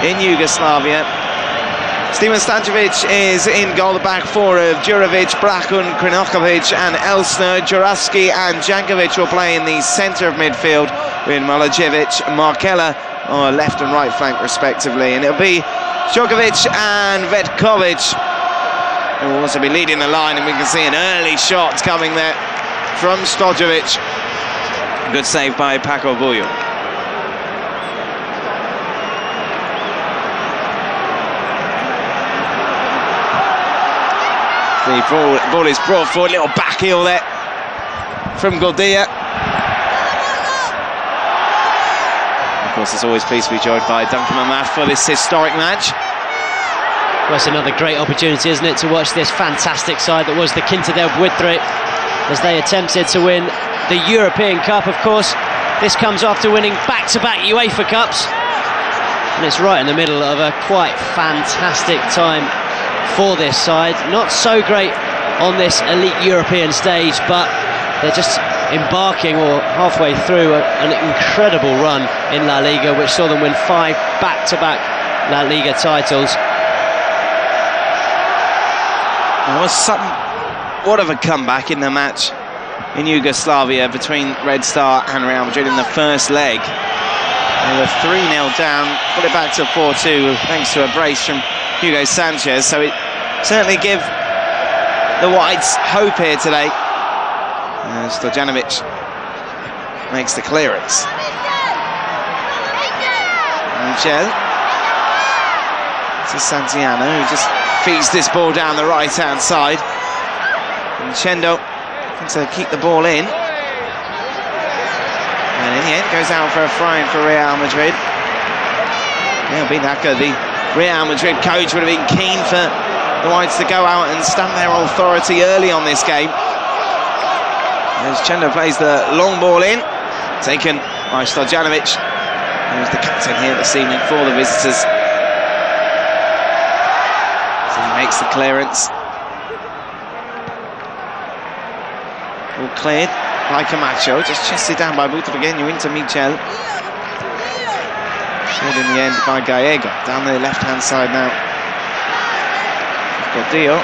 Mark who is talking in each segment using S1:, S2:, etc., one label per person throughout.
S1: in Yugoslavia. Stevan Stankovic is in goal. The back four of Djurovic, Brahun, Krinokovic and Elsner. Juraski and Jankovic will play in the centre of midfield with Milojevic, Markella on left and right flank respectively. And it'll be Djokovic and Vetkovic who will also be leading the line, and we can see an early shot coming there from Stojovic. Good save by Paco Bullo. The ball is brought forward, little back heel there from Gordillo. Of course, it's always pleased to be joined by Duncan Mamath for this historic match.
S2: Well, it's another great opportunity, isn't it, to watch this fantastic side that was the Quinta del Buitre as they attempted to win the European Cup. Of course, this comes after winning back-to-back UEFA Cups, and it's right in the middle of a quite fantastic time for this side. Not so great on this elite European stage, but they're just embarking or halfway through an incredible run in La Liga, which saw them win 5 back-to-back La Liga titles.
S1: There was somewhat of a comeback in the match in Yugoslavia between Red Star and Real Madrid in the first leg. They were 3-0 down, put it back to 4-2 thanks to a brace from Hugo Sanchez, so it certainly give the Whites hope here today. Stojanovic makes the clearance. Michel. This is Santiano, who just feeds this ball down the right-hand side. And Chendo to keep the ball in. And in the end, goes out for a fine for Real Madrid. Leo Beenhakker, the Real Madrid coach, would have been keen for the Whites to go out and stamp their authority early on this game. As Chendo plays the long ball in, taken by Stojanovic, who's the captain here this evening for the visitors. So he makes the clearance. All cleared by Camacho, just chested down by Butragueño into Michel. Cleared in the end by Gallego, down the left-hand side now. Gordillo.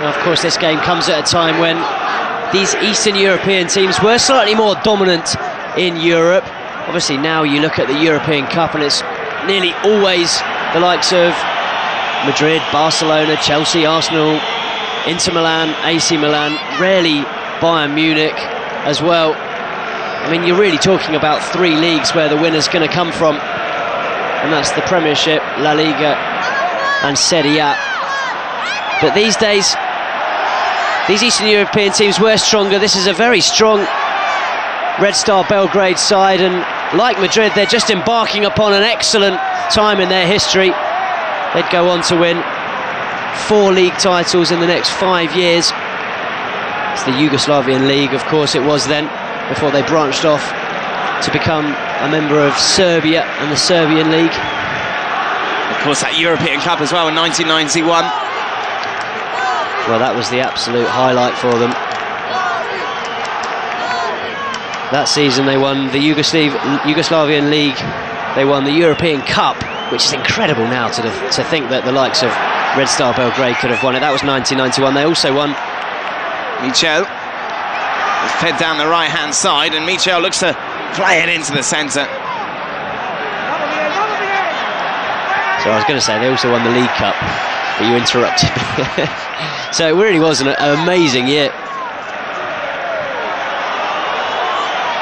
S2: Well, of course, this game comes at a time when these Eastern European teams were slightly more dominant in Europe. Obviously, now you look at the European Cup and it's nearly always the likes of Madrid, Barcelona, Chelsea, Arsenal, Inter Milan, AC Milan, rarely Bayern Munich as well. I mean, you're really talking about 3 leagues where the winner's going to come from, and that's the Premiership, La Liga and Seria. But these days, these Eastern European teams were stronger. This is a very strong Red Star Belgrade side, and like Madrid, they're just embarking upon an excellent time in their history. They'd go on to win 4 league titles in the next 5 years. It's the Yugoslavian League, of course it was then, before they branched off to become a member of Serbia and the Serbian League.
S1: Of course, that European Cup as well in 1991.
S2: Well, that was the absolute highlight for them. That season they won the Yugoslavian League, they won the European Cup, which is incredible now to think that the likes of Red Star Belgrade could have won it. That was 1991. They also won.
S1: Michel is fed down the right-hand side, and Michel looks to play it into the centre.
S2: So I was going to say they also won the League Cup, but you interrupted me. So it really was an amazing year.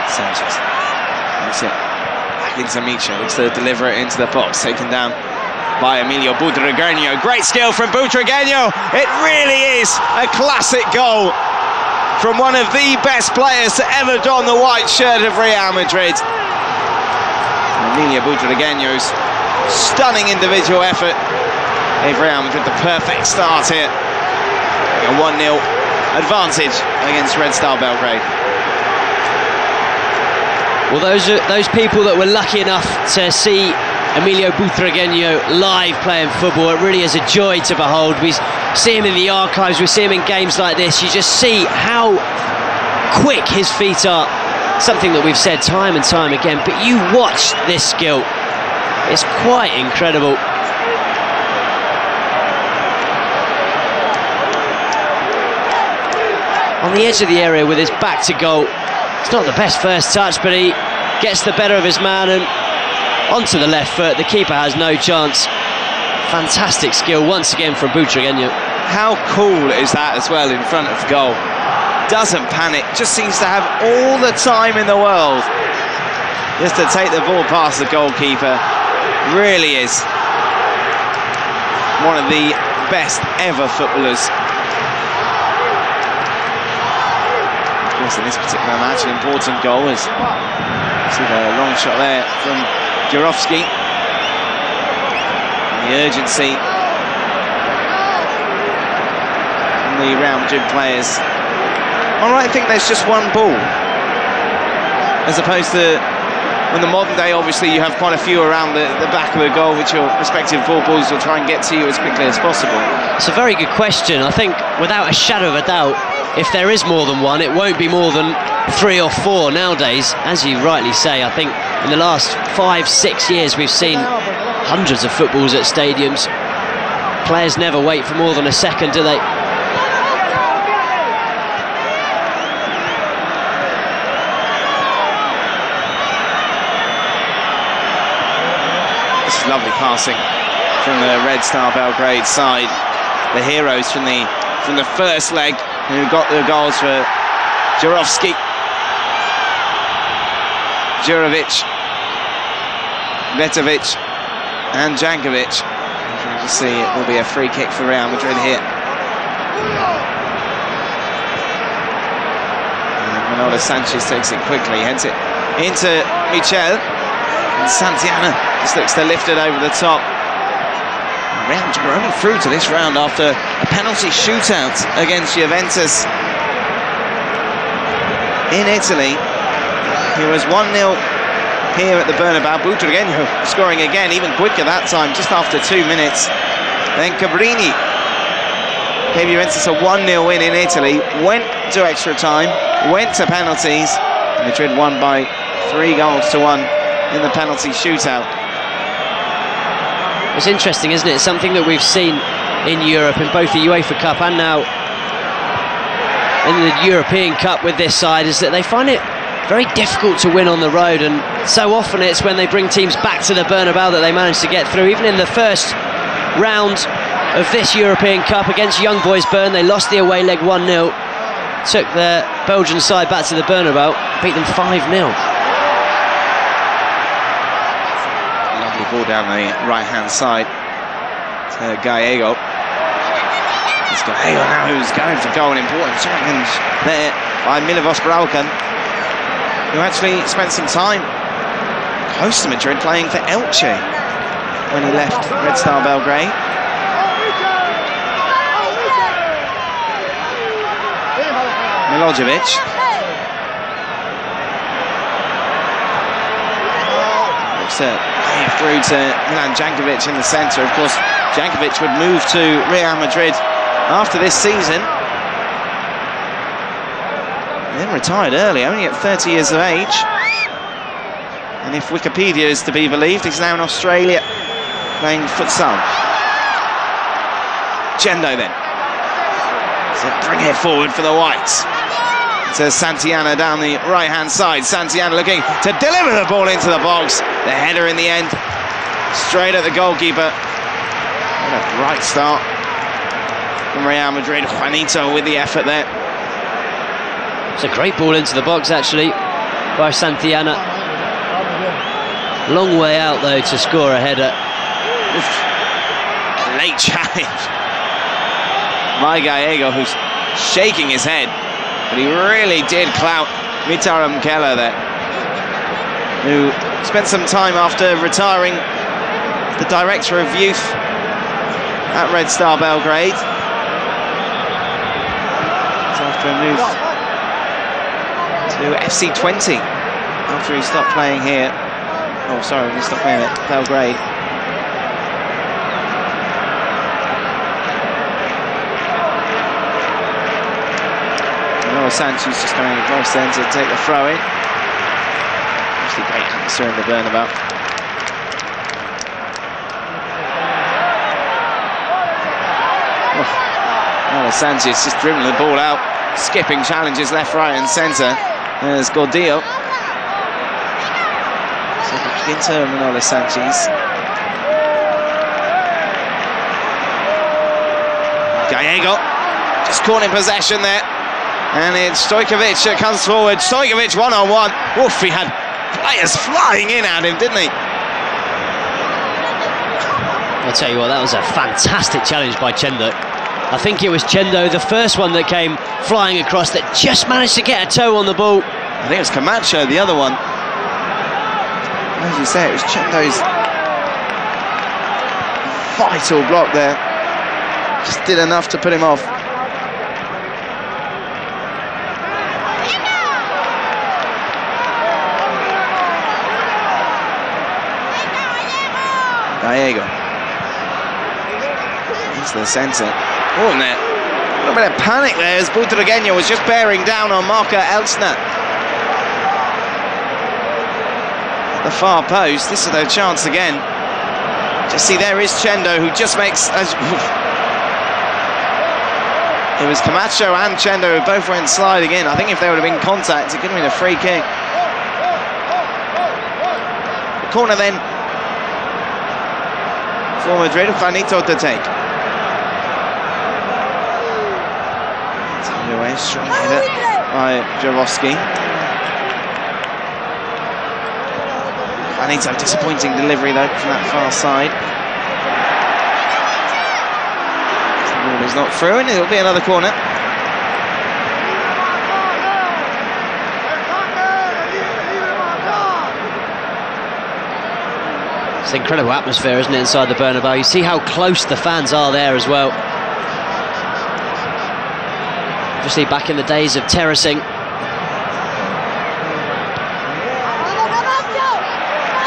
S1: Sanchez. That's it. Back into Michel. Looks to deliver it into the box. Taken down by Emilio Butragueño. Great skill from Butragueño. It really is a classic goal from one of the best players to ever don the white shirt of Real Madrid. Emilio Butragueño's stunning individual effort gave Real Madrid the perfect start here. A 1-0 advantage against Red Star Belgrade.
S2: Well, those people that were lucky enough to see Emilio Butragueño live playing football, it really is a joy to behold. We see him in the archives, we see him in games like this. You just see how quick his feet are, something that we've said time and time again, but you watch this skill, it's quite incredible. On the edge of the area with his back to goal. It's not the best first touch, but he gets the better of his man and onto the left foot. The keeper has no chance. Fantastic skill once again from Pequeño.
S1: How cool is that as well in front of goal? Doesn't panic, just seems to have all the time in the world just to take the ball past the goalkeeper. Really is one of the best ever footballers. In this particular match, an important goal is see the long shot there from Jurovski. The urgency from the Real Madrid players. I think there's just one ball, as opposed to in the modern day. Obviously, you have quite a few around the back of the goal, which your respective footballers will try and get to you as quickly as possible.
S2: It's a very good question. I think, without a shadow of a doubt, if there is more than one, it won't be more than 3 or 4 nowadays. As you rightly say, I think in the last 5-6 years we've seen hundreds of footballs at stadiums. Players never wait for more than a second, do they?
S1: This is lovely passing from the Red Star Belgrade side. The heroes from the first leg, who got the goals for Jurovski, Jurovic, Vetovic and Jankovic. As you see, it will be a free kick for Real Madrid here. And Manolo Sanchez takes it quickly, heads it into Michel, and Santiana just looks to lift it over the top. Real Madrid were only through to this round after a penalty shootout against Juventus in Italy. He was 1-0 here at the Bernabeu. Pequeño scoring again, even quicker that time, just after 2 minutes. Then Cabrini gave Juventus a 1-0 win in Italy, went to extra time, went to penalties. Madrid won by 3-1 in the penalty shootout.
S2: It's interesting, isn't it? Something that we've seen in Europe in both the UEFA Cup and now in the European Cup with this side, is that they find it very difficult to win on the road, and so often it's when they bring teams back to the Bernabeu that they manage to get through. Even in the first round of this European Cup against Young Boys Bern, they lost the away leg 1-0, took the Belgian side back to the Bernabeu, beat them 5-0.
S1: Ball down the right-hand side to Gallego. It's Gallego now who's going for goal. An important challenge there by Milivos Braucan, who actually spent some time close to Madrid playing for Elche when he left Red Star Belgrade. Milojevic. Through to Milan Jankovic in the centre. Of course, Jankovic would move to Real Madrid after this season, and then retired early, only at 30 years of age. And if Wikipedia is to be believed, he's now in Australia playing futsal. Gendo then. So bring it forward for the Whites. To Santiana down the right-hand side. Santiana looking to deliver the ball into the box. The header in the end, straight at the goalkeeper. What a bright start from Real Madrid. Juanito with the effort there.
S2: It's a great ball into the box, actually, by Santiana. Long way out, though, to score a header.
S1: Late challenge by Gallego, who's shaking his head. But he really did clout Mitaram Keller there, who spent some time after retiring the director of youth at Red Star Belgrade. So after a move to FC 20, after he stopped playing here. Oh, sorry, he stopped playing at Belgrade. Sanchez just coming across then to take the throw in. Obviously, great hamster in the Bernabeu. Oh, Sanchez just dribbling the ball out, skipping challenges left, right, and centre. There's Gordillo. So into Manola Sanchez. Gallego just caught in possession there, and it's Stojkovic that comes forward. Stojkovic one-on-one. Oof, he had players flying in at him, didn't he?
S2: I'll tell you what, that was a fantastic challenge by Chendo. I think it was Chendo, the first one that came flying across, that just managed to get a toe on the ball.
S1: I think it was Camacho, the other one. As you say, it was Chendo's vital block there. Just did enough to put him off. Gallego into the centre. Oh, and a little bit of panic there as Butragueño was just bearing down on Marca Elsner. The far post. This is their chance again. Just see, there is Chendo, who just makes. It was Camacho and Chendo who both went sliding in. I think if there would have been contact, it could have been a free kick. The corner then for Madrid. Juanito to take. Away, strong header by Jarowski. Juanito, disappointing delivery though from that far side. The ball is not through, and it'll be another corner.
S2: It's an incredible atmosphere, isn't it, inside the Bernabeu? You see how close the fans are there as well. Obviously back in the days of terracing.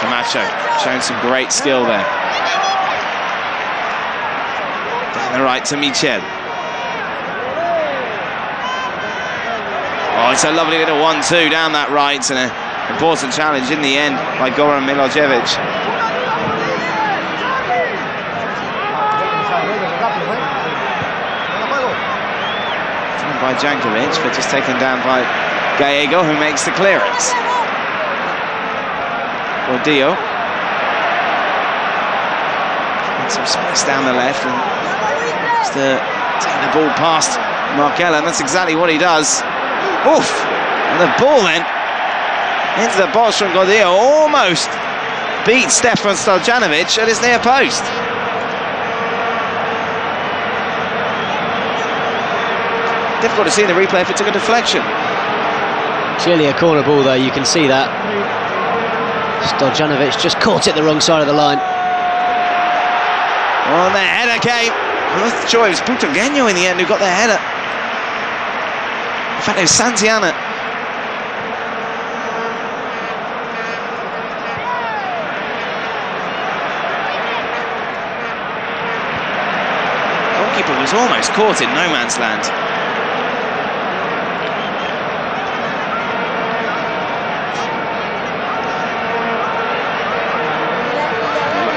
S1: Camacho showing some great skill there. Down the right to Michel. Oh, it's a lovely little 1-2 down that right, and an important challenge in the end by Goran Milojevic. By Jankovic, but just taken down by Gallego, who makes the clearance. Gordillo. Some space down the left, and just take the ball past Markella, and that's exactly what he does. Oof! And the ball then into the box from Gordillo, almost beat Stefan Stojanovic at his near post. Difficult to see in the replay if it took a deflection.
S2: Clearly a corner ball though, you can see that. Stojanovic just caught it the wrong side of the line.
S1: Oh, and the header came. I'm not sure it was Butragueño in the end who got the header. In fact, it was Santiana. The goalkeeper was almost caught in no man's land.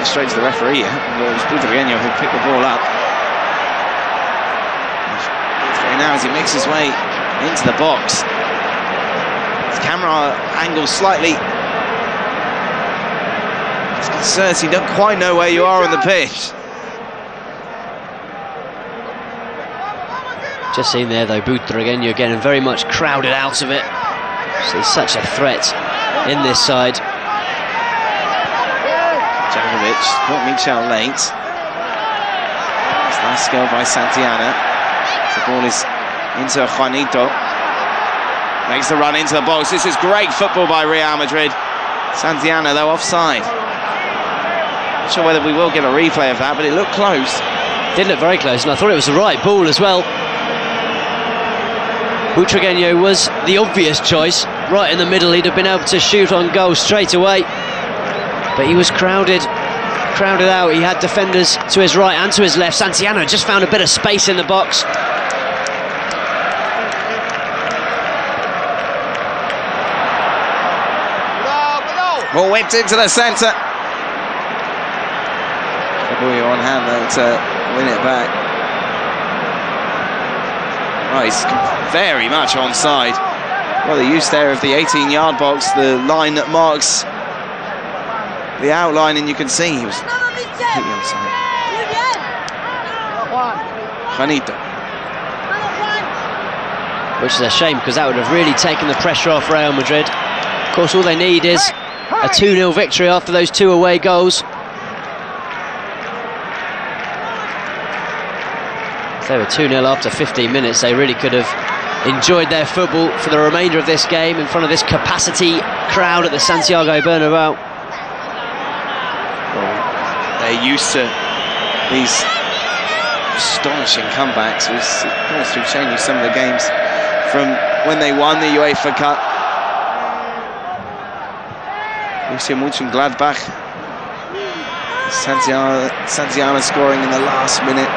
S1: Straight to the referee. It was Butragueño who picked the ball up. Now as he makes his way into the box, his camera angle slightly disconcerts. You don't quite know where you are on the pitch.
S2: Just seen there though, Butragueño again, and very much crowded out of it. So he's such a threat in this side.
S1: Jankovic caught Michel late. It's nice skill by Santiana. The ball is into Juanito. Makes the run into the box. This is great football by Real Madrid. Santiana though offside. Not sure whether we will get a replay of that, but it looked close.
S2: Did look very close, and I thought it was the right ball as well. Butragueño was the obvious choice. Right in the middle, he'd have been able to shoot on goal straight away. But he was crowded out. He had defenders to his right and to his left. Santiano just found a bit of space in the box.
S1: Ball whipped into the centre. Boy on hand though to win it back. Oh, he's very much onside. Well, the use there of the 18-yard box, the line that marks the outline, and you can see he was completely onside. Juanito.
S2: Which is a shame, because that would have really taken the pressure off Real Madrid. Of course, all they need is a 2-0 victory after those 2 away goals. If they were 2-0 after 15 minutes, they really could have enjoyed their football for the remainder of this game in front of this capacity crowd at the Santiago Bernabeu.
S1: Well, they're used to these astonishing comebacks. We've shown you some of the games from when they won the UEFA Cup. Borussia Mönchengladbach. Santiana scoring in the last minute.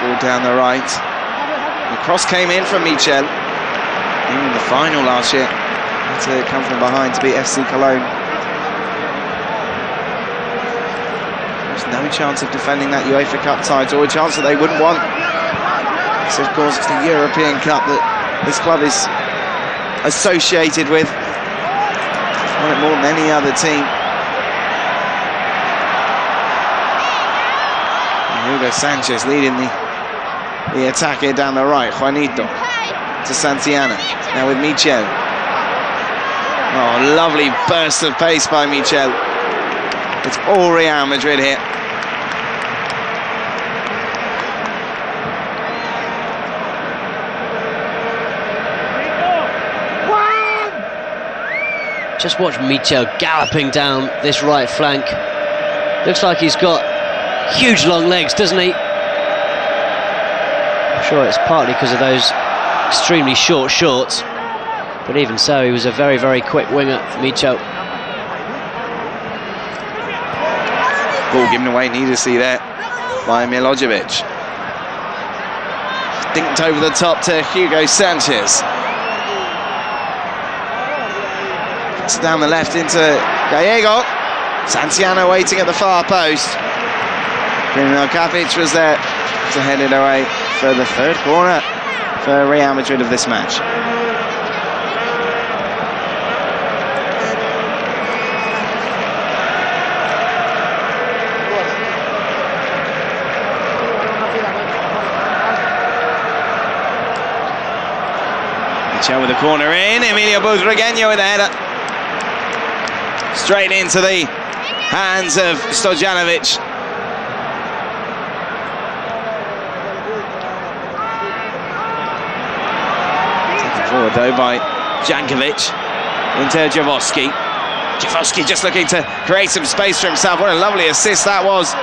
S1: Ball down the right. The cross came in from Michel. Even in the final last year, had to come from behind to beat FC Cologne. There's no chance of defending that UEFA Cup title, or a chance that they wouldn't want. So of course it's the European Cup that this club is associated with. Want it more than any other team. And Hugo Sanchez leading the attack here down the right. Juanito to Santiana, now with Michel. Oh, lovely burst of pace by Michel. It's all Real Madrid here.
S2: Just watch Michel galloping down this right flank. Looks like he's got huge long legs, doesn't he? I'm sure it's partly because of those extremely short shorts, but even so, he was a very, very quick winger, Michel.
S1: Ball given away needlessly there by Milojevic. Dinked over the top to Hugo Sanchez. It's down the left into Gallego. Santiano waiting at the far post. Kapic was there to head it away for the third corner for Real Madrid of this match. Michel with the corner in, Emilio Butragueño with the header. Straight into the hands of Stojanovic. Taken forward though by Jankovic into Javoski. Javoski just looking to create some space for himself. What a lovely assist that was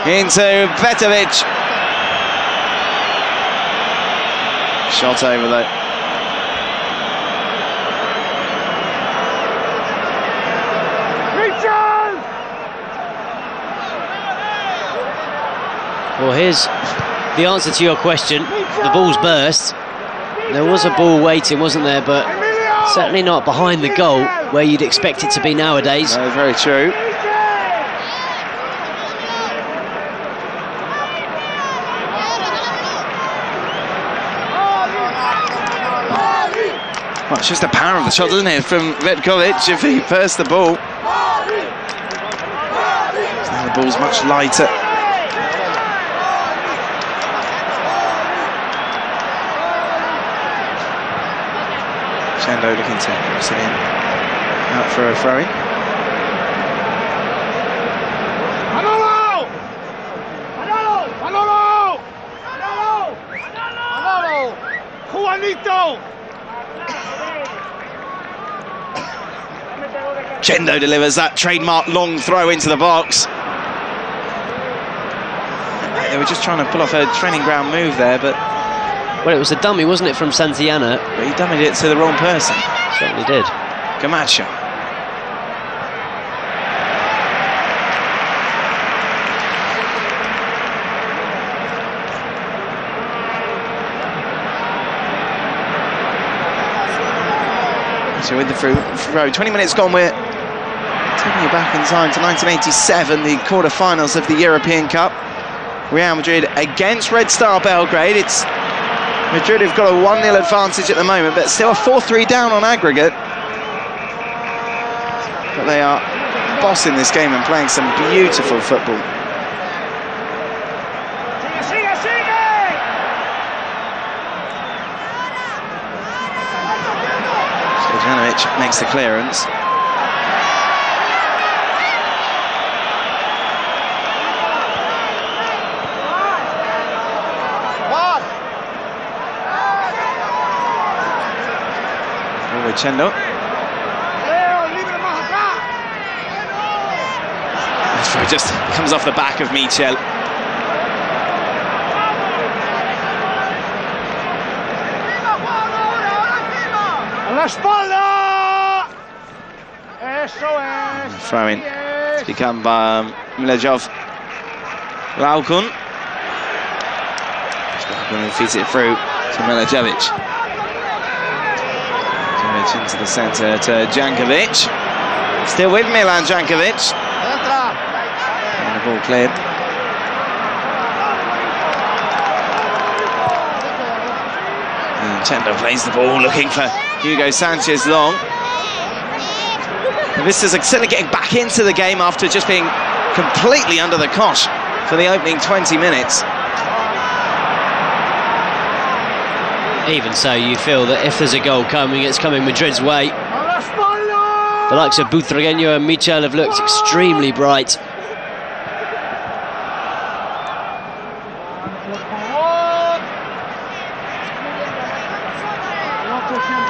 S1: into Petrovic. Shot over though.
S2: Well, here's the answer to your question. The ball's burst. There was a ball waiting, wasn't there? But certainly not behind the goal where you'd expect it to be nowadays.
S1: No, very true. Well, it's just the power of the shot, doesn't it, from Vetkovic if he burst the ball. So now the ball's much lighter. Chando looking to cross it in, out for a throw-in. Chendo delivers that trademark long throw into the box. They were just trying to pull off a training ground move there, but...
S2: Well, it was a dummy, wasn't it, from Santiana?
S1: But he dummied it to the wrong person.
S2: Certainly did.
S1: Camacho. So with the throw, 20 minutes gone, we're taking you back in time to 1987, the quarter-finals of the European Cup. Real Madrid against Red Star Belgrade. It's Madrid who've got a 1-0 advantage at the moment, but still a 4-3 down on aggregate. But they are bossing this game and playing some beautiful football. Stojanovic makes the clearance. Chendo. It just comes off the back of Michel. Throw in to become Milejov. Laukun. Laukun feeds it through to Milicevic. Into the centre to Jankovic. Still with Milan Jankovic. And the ball cleared. And Chendo plays the ball, looking for Hugo Sanchez long. And this is certainly getting back into the game after just being completely under the cosh for the opening 20 minutes.
S2: Even so, you feel that if there's a goal coming, it's coming Madrid's way. The likes of Butragueño and Michel have looked extremely bright.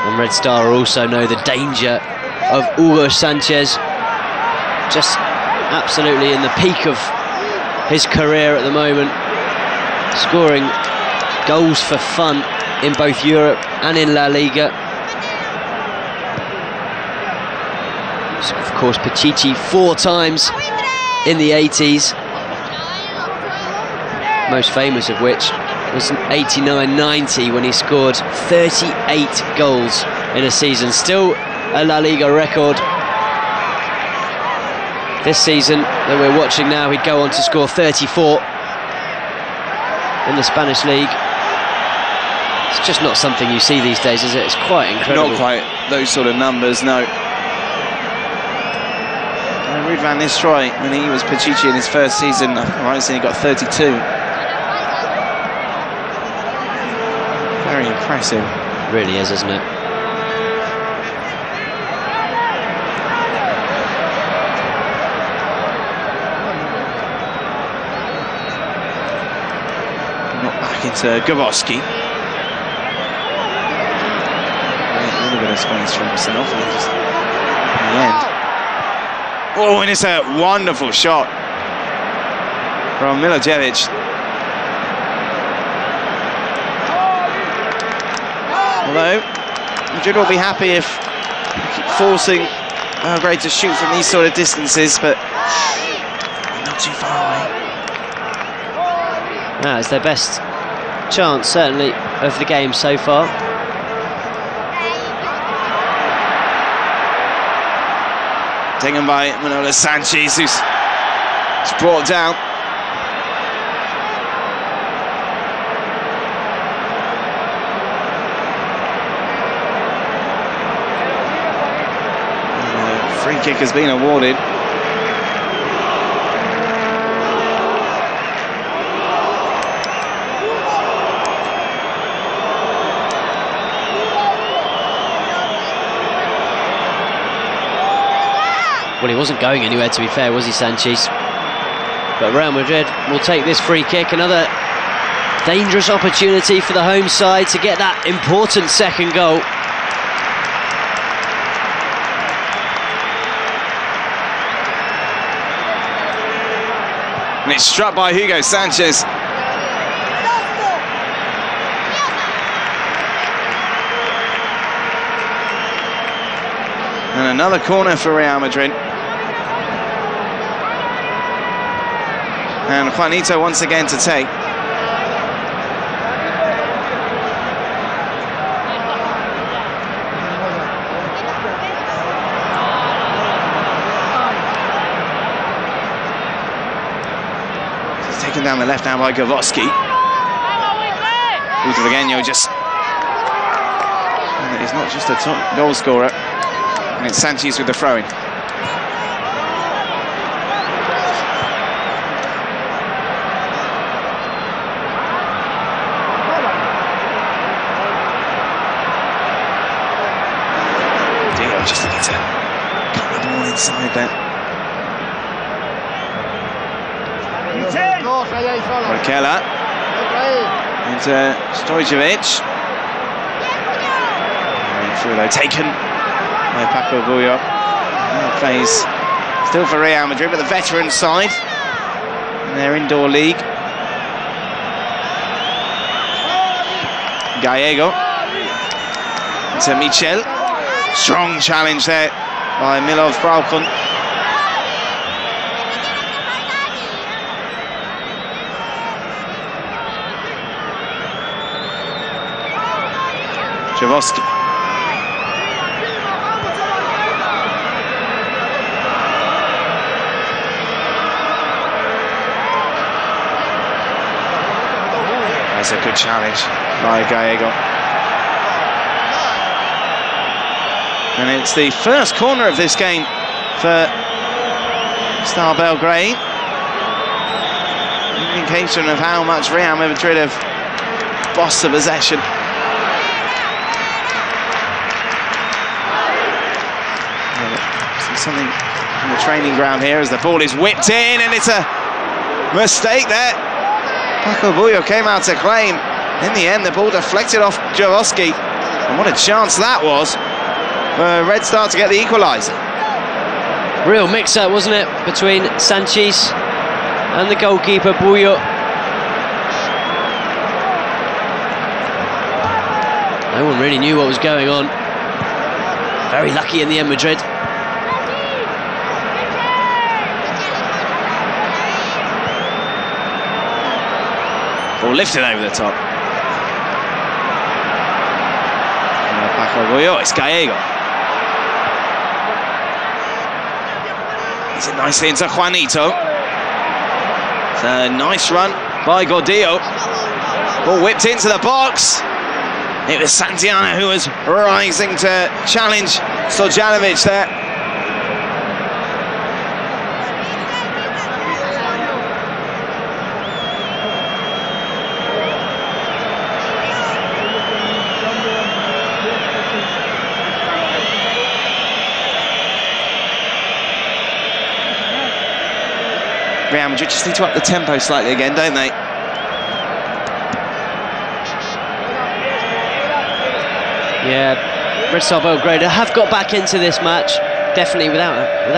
S2: And Red Star also know the danger of Hugo Sanchez. Just absolutely in the peak of his career at the moment. Scoring goals for fun in both Europe and in La Liga. So of course, Pichichi 4 times in the 80s. Most famous of which was in 89-90 when he scored 38 goals in a season. Still a La Liga record. This season that we're watching now, he'd go on to score 34 in the Spanish league. It's just not something you see these days, is it? It's quite incredible.
S1: Not quite those sort of numbers, no. Ruud van Nistelrooy, when he was Pichichi in his first season, I think he got 32. Very impressive.
S2: It really is, isn't it?
S1: Not back into Gaboski. Space for himself, and just in the end. Oh, and it's a wonderful shot from Milicevic. Although Madrid will be happy if they keep forcing Belgrade to shoot from these sort of distances, but not too far away.
S2: No, it's their best chance, certainly, of the game so far.
S1: Taken by Manolo Sanchez, who's brought down. And the free kick has been awarded.
S2: Well, he wasn't going anywhere, to be fair, was he, Sanchez? But Real Madrid will take this free kick. Another dangerous opportunity for the home side to get that important second goal.
S1: And it's struck by Hugo Sanchez. And another corner for Real Madrid. And Juanito once again to take. down the left now by Gavoski. Pequeño just... He's not just a top goal scorer. And it's Sanchez with the throw-in. Dio just looking to cut the ball inside there. Rakela into Stojkovic. Through though, taken by Paco Bullo. Plays still for Real Madrid, but the veteran side in their indoor league. Gallego into Michel. Strong challenge there by Milov Braucon. Javoski. That's a good challenge by Gallego. And it's the first corner of this game for Star Belgrade. Indication of how much Real Madrid have bossed the possession. Something on the training ground here as the ball is whipped in, and it's a mistake there. Paco Bullo came out to claim. In the end, the ball deflected off Javoski, and what a chance that was for Red Star to get the equaliser.
S2: Real mix-up, wasn't it, between Sanchez and the goalkeeper Bullo. No one really knew what was going on. Very lucky in the end, Madrid.
S1: Ball lifted over the top. Paco Bullo, it's Gallego. It's it nicely into Juanito. It's a nice run by Gordillo. Ball whipped into the box. It was Santiana who was rising to challenge Stojanovic there. Real Madrid just need to up the tempo slightly again, don't they?
S2: Yeah, Red Star Belgrade have got back into this match, definitely without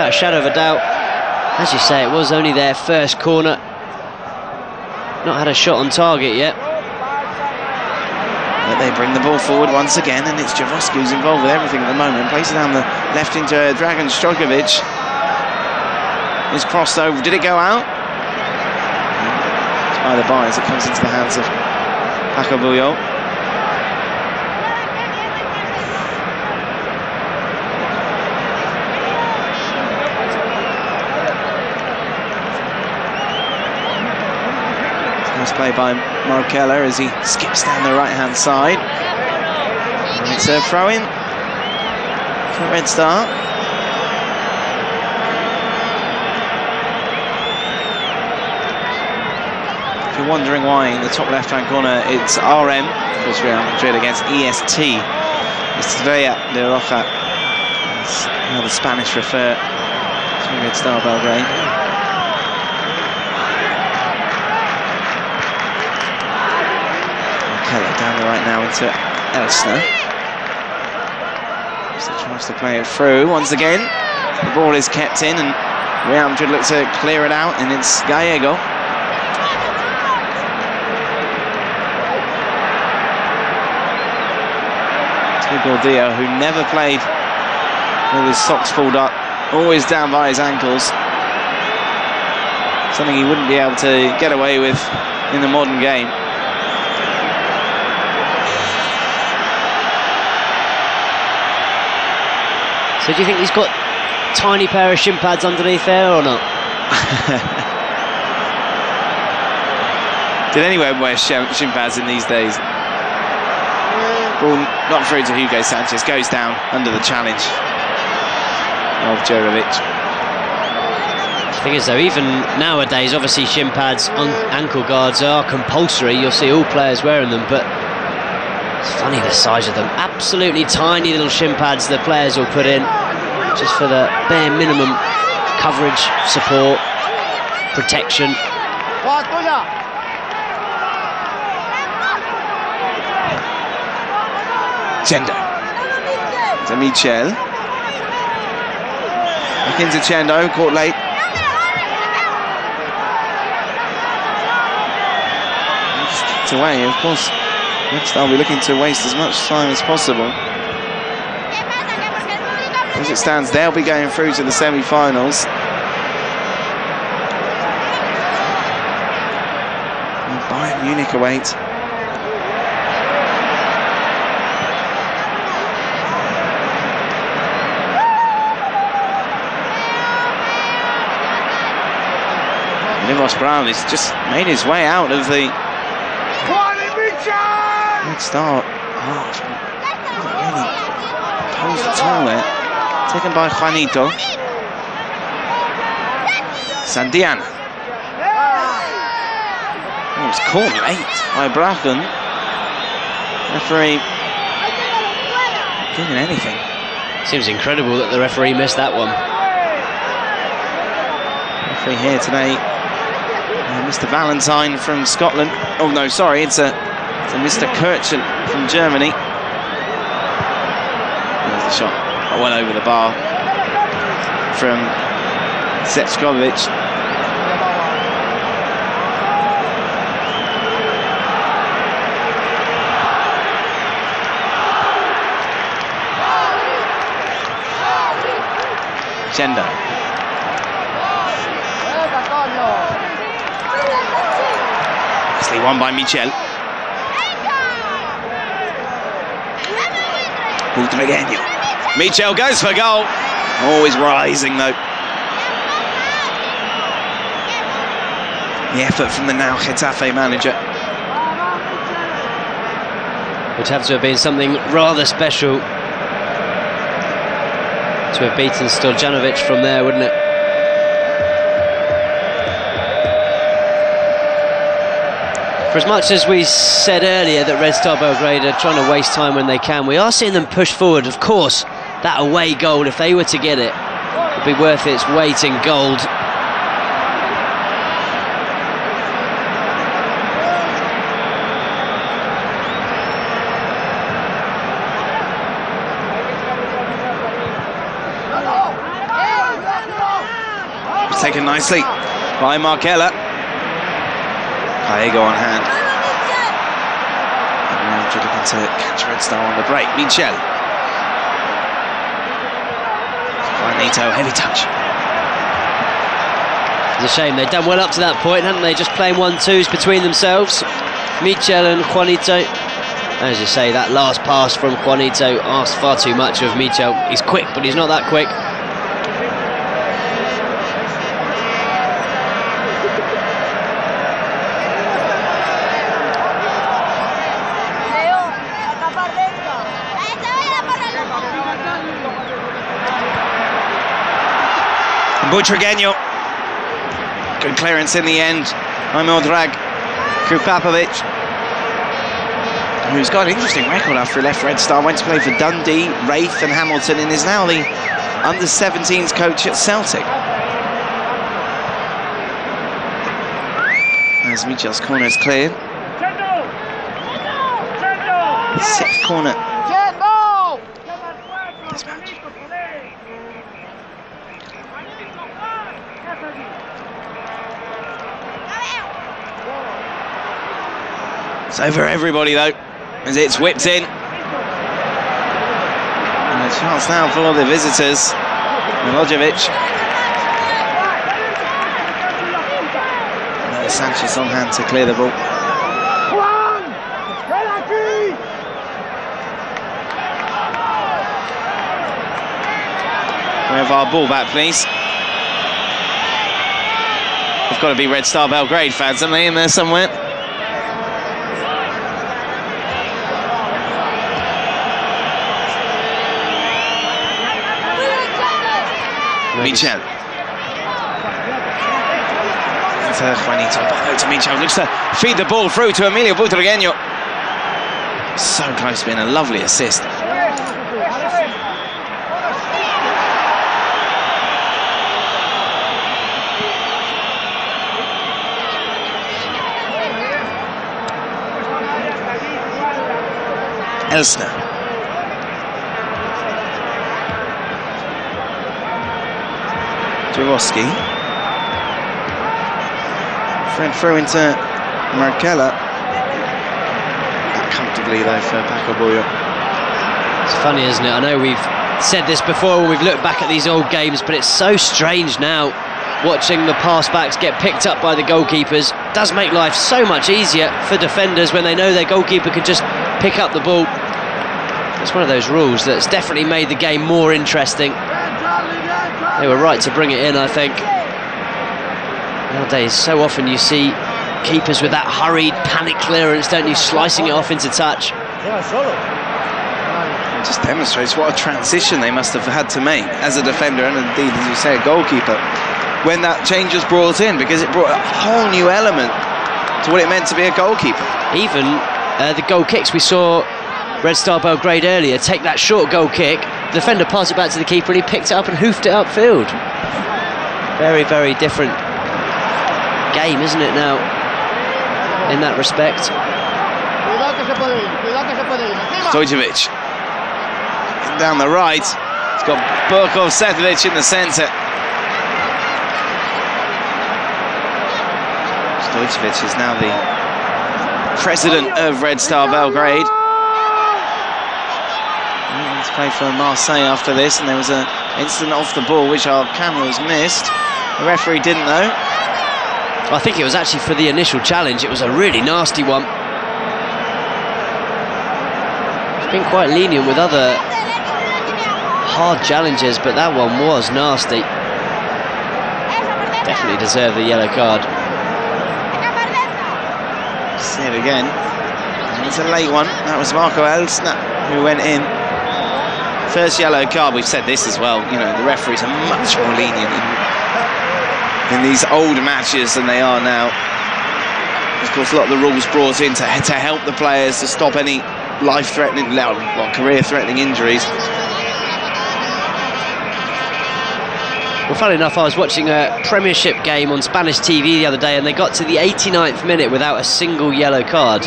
S2: a shadow of a doubt. As you say, it was only their first corner. Not had a shot on target yet.
S1: But they bring the ball forward once again, and it's Javoski who's involved with everything at the moment. Plays it down the left into Dragan Stojkovic. Is crossed over. Did it go out? It's by the by as it comes into the hands of Paco Bullo. Nice play by Markella as he skips down the right-hand side. And it's a throw-in for Red Star. If you're wondering why in the top left-hand corner it's RM, of course Real Madrid against EST. Estrella de Roja. That's how the Spanish refer to Red Star Belgrade. Keller down the right now into Elsner. So tries to play it through once again. The ball is kept in and Real Madrid look to clear it out, and it's Gallego. Gordillo, who never played with his socks pulled up, always down by his ankles. Something he wouldn't be able to get away with in the modern game.
S2: So do you think he's got a tiny pair of shin pads underneath there or not?
S1: Did anyone wear shin pads in these days? Ball not through to Hugo Sanchez, goes down under the challenge of Djurovic.
S2: The thing is though, even nowadays, obviously shin pads, ankle guards are compulsory. You'll see all players wearing them, but it's funny the size of them. Absolutely tiny little shin pads the players will put in, just for the bare minimum coverage, support, protection.
S1: Chendo. To Michel. Back into Chendo, caught late. It's away, of course. Next, I'll be looking to waste as much time as possible. As it stands, they'll be going through to the semi-finals. Bayern Munich await. Livos Brown has just made his way out of the good start. Oh, not really posed at all there. Taken by Juanito. Sandiana. Oh, it's caught late by Bracken. Referee doing anything.
S2: Seems incredible that the referee missed that one.
S1: Referee here today, Mr. Valentine from Scotland. Oh no, sorry, it's a Mr. Kirchen from Germany. There's the shot well over the bar from Sečkovic. Chendo. Nicely won by Michel. Pequeño. Michel goes for goal. Always rising though. The effort from the now Getafe manager.
S2: Would have to have been something rather special to have beaten Stojanovic from there, wouldn't it? For as much as we said earlier that Red Star Belgrade are trying to waste time when they can, we are seeing them push forward. Of course, that away goal, if they were to get it, would be worth its weight in gold.
S1: Taken nicely by Markella. Gallego on hand. And now looking to catch Red Star on the break. Michel. Juanito, heavy touch.
S2: It's a shame, they'd done well up to that point, hadn't they? Just playing 1-2s between themselves. Michel and Juanito. As you say, that last pass from Juanito asked far too much of Michel. He's quick, but he's not that quick.
S1: Butragueño. Good clearance in the end. Modrag Kupapovic, who's got an interesting record after he left Red Star. Went to play for Dundee, Wraith and Hamilton, and is now the under-17s coach at Celtic. As Michel's corner is cleared. Sixth corner this match. It's over everybody though, as it's whipped in. And a chance now for the visitors. Milojevic. And Sanchez on hand to clear the ball. We have our ball back, please. They've got to be Red Star Belgrade fans, haven't they, in there somewhere? Michel. Juanito back to Michel. Looks to feed the ball through to Emilio Butragueño. So close to being a lovely assist. Elsner. Jaworski. Fred through into Markella. Comfortably though for Paco Bullo.
S2: It's funny, isn't it? I know we've said this before when we've looked back at these old games, but it's so strange now watching the pass backs get picked up by the goalkeepers. It does make life so much easier for defenders when they know their goalkeeper can just pick up the ball. It's one of those rules that's definitely made the game more interesting. They were right to bring it in, I think. Nowadays, so often you see keepers with that hurried panic clearance, don't you, slicing it off into touch.
S1: It just demonstrates what a transition they must have had to make as a defender and indeed, as you say, a goalkeeper, when that change was brought in, because it brought a whole new element to what it meant to be a goalkeeper.
S2: Even the goal kicks, we saw Red Star Belgrade earlier take that short goal kick, the defender passed it back to the keeper and he picked it up and hoofed it upfield. Very, very different game, isn't it, now, in that respect.
S1: Stojkovic down the right. It's got Burkov Setovic in the centre. Stojkovic is now the president of Red Star Belgrade. He's played for Marseille after this, and there was an incident off the ball which our cameras missed. The referee didn't know.
S2: I think it was actually for the initial challenge. It was a really nasty one. He's been quite lenient with other hard challenges, but that one was nasty. Definitely deserved the yellow card.
S1: See it again. It's a late one. That was Marco Elsner who went in. First yellow card. We've said this as well. You know, the referees are much more lenient in these older matches than they are now. Of course, a lot of the rules brought in to help the players, to stop any life-threatening, well, career-threatening injuries.
S2: Well, funny enough, I was watching a Premiership game on Spanish TV the other day, and they got to the 89th minute without a single yellow card.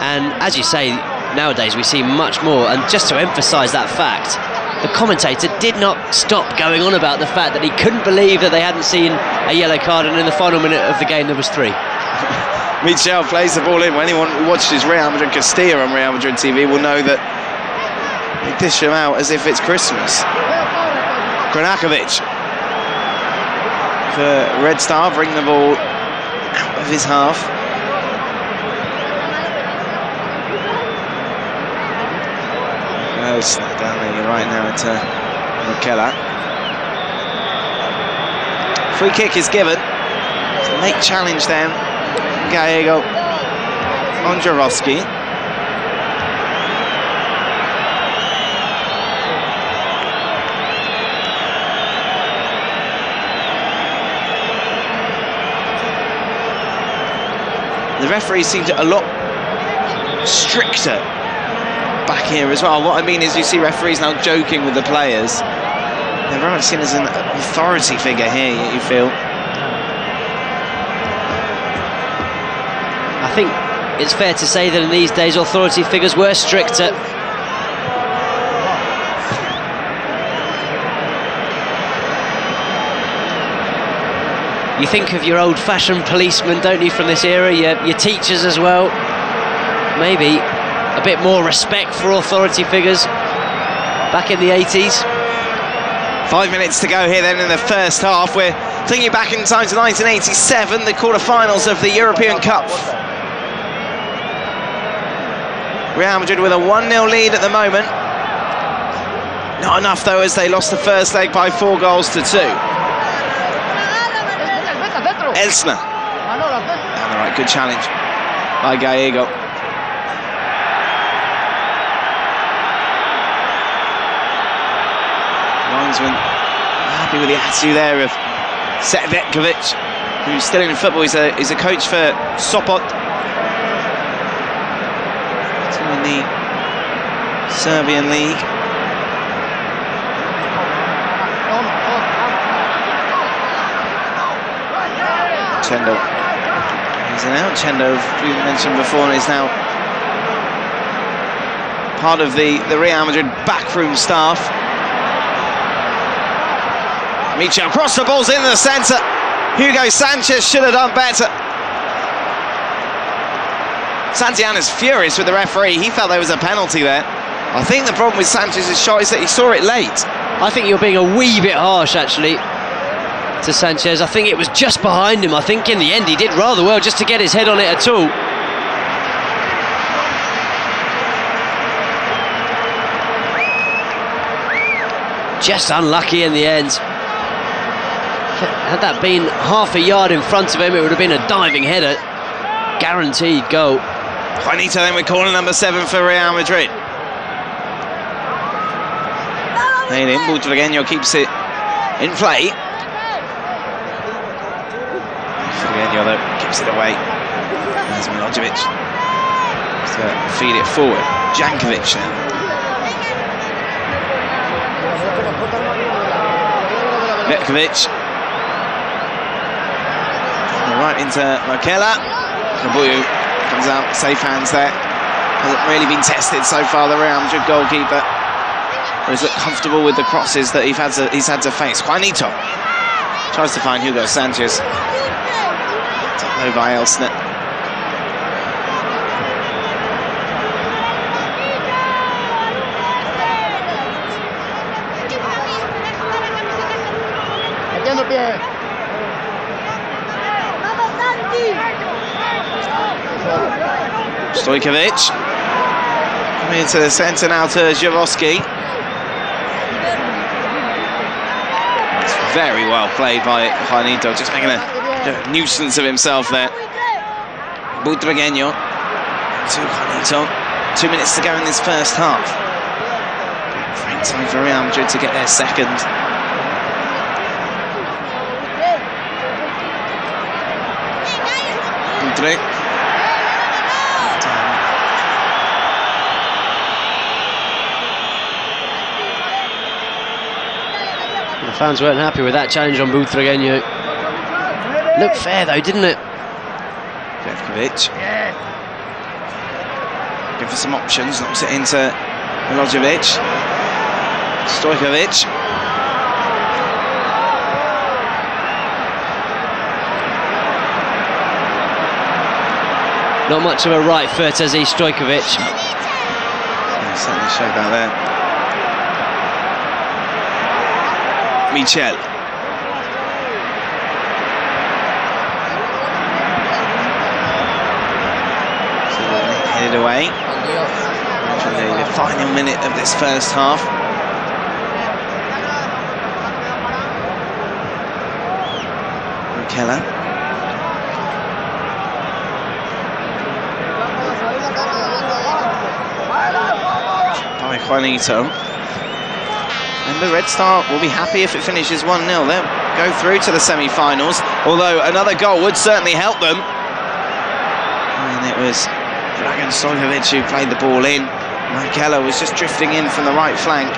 S2: And as you say, nowadays we see much more. And just to emphasise that fact, the commentator did not stop going on about the fact that he couldn't believe that they hadn't seen a yellow card, and in the final minute of the game there was 3.
S1: Michel plays the ball in. When anyone who watches Real Madrid Castilla on Real Madrid TV will know that they dish him out as if it's Christmas. Granakovic for Red Star, bring the ball out of his half. Down there right now into Markella. Free kick is given. It's a late challenge then. Gallego on Jaworski. The referees seem to a lot stricter back here as well. What I mean is you see referees now joking with the players. They're very much seen as an authority figure here, you feel.
S2: I think it's fair to say that in these days authority figures were stricter. You think of your old-fashioned policemen, don't you, from this era, your teachers as well. Maybe a bit more respect for authority figures back in the 80s.
S1: 5 minutes to go here then in the first half. We're thinking back in time to 1987, the quarter-finals of the European Cup. Real Madrid with a 1-0 lead at the moment. Not enough though, as they lost the first leg by 4 goals to 2. Elsner. All right, good challenge by Gallego. Linesman happy with the attitude there of Cvetkovic, who's still in football. He's a coach for Sopot, in the Serbian league. Chendo. He's an out. Chendo, we mentioned before, is now part of the Real Madrid backroom staff. Michel cross the ball's in the centre. Hugo Sanchez should have done better. Santiana's furious with the referee. He felt there was a penalty there. I think the problem with Sanchez's shot is that he saw it late.
S2: I think you're being a wee bit harsh, actually, to Sanchez. I think it was just behind him. I think in the end he did rather well just to get his head on it at all. Just unlucky in the end. Had that been half a yard in front of him, it would have been a diving header. Guaranteed goal.
S1: Juanito then with corner number 7 for Real Madrid. Playing in, Butragueño keeps it in play. Butragueño though keeps it away. There's Milojevic to feed it forward. Jankovic now. Cvetkovic. Right into Markela. Kabuyu comes out, safe hands there. Hasn't really been tested so far, the Real Madrid goalkeeper. He's looked comfortable with the crosses that he's had to face. Juanito tries to find Hugo Sanchez. Top low by Elsner. Stojkovic coming into the centre now to Jaworski. It's very well played by Juanito, just making a nuisance of himself there. Butragueño to Juanito. 2 minutes to go in this first half. Great time for Real Madrid to get their second.
S2: The fans weren't happy with that challenge on Butragueño. Looked fair though, didn't it?
S1: Cvetkovic. Give us some options, knocks it into Milojevic. Stojkovic.
S2: Not much of a right foot, as he, Stojkovic.
S1: Yeah, certainly showed that there. Michel. So headed away. The final minute of this first half. Keller. Juanito. And the Red Star will be happy if it finishes 1-0. They'll go through to the semi-finals, although another goal would certainly help them. And it was Dragan Stojkovic who played the ball in. Markela was just drifting in from the right flank.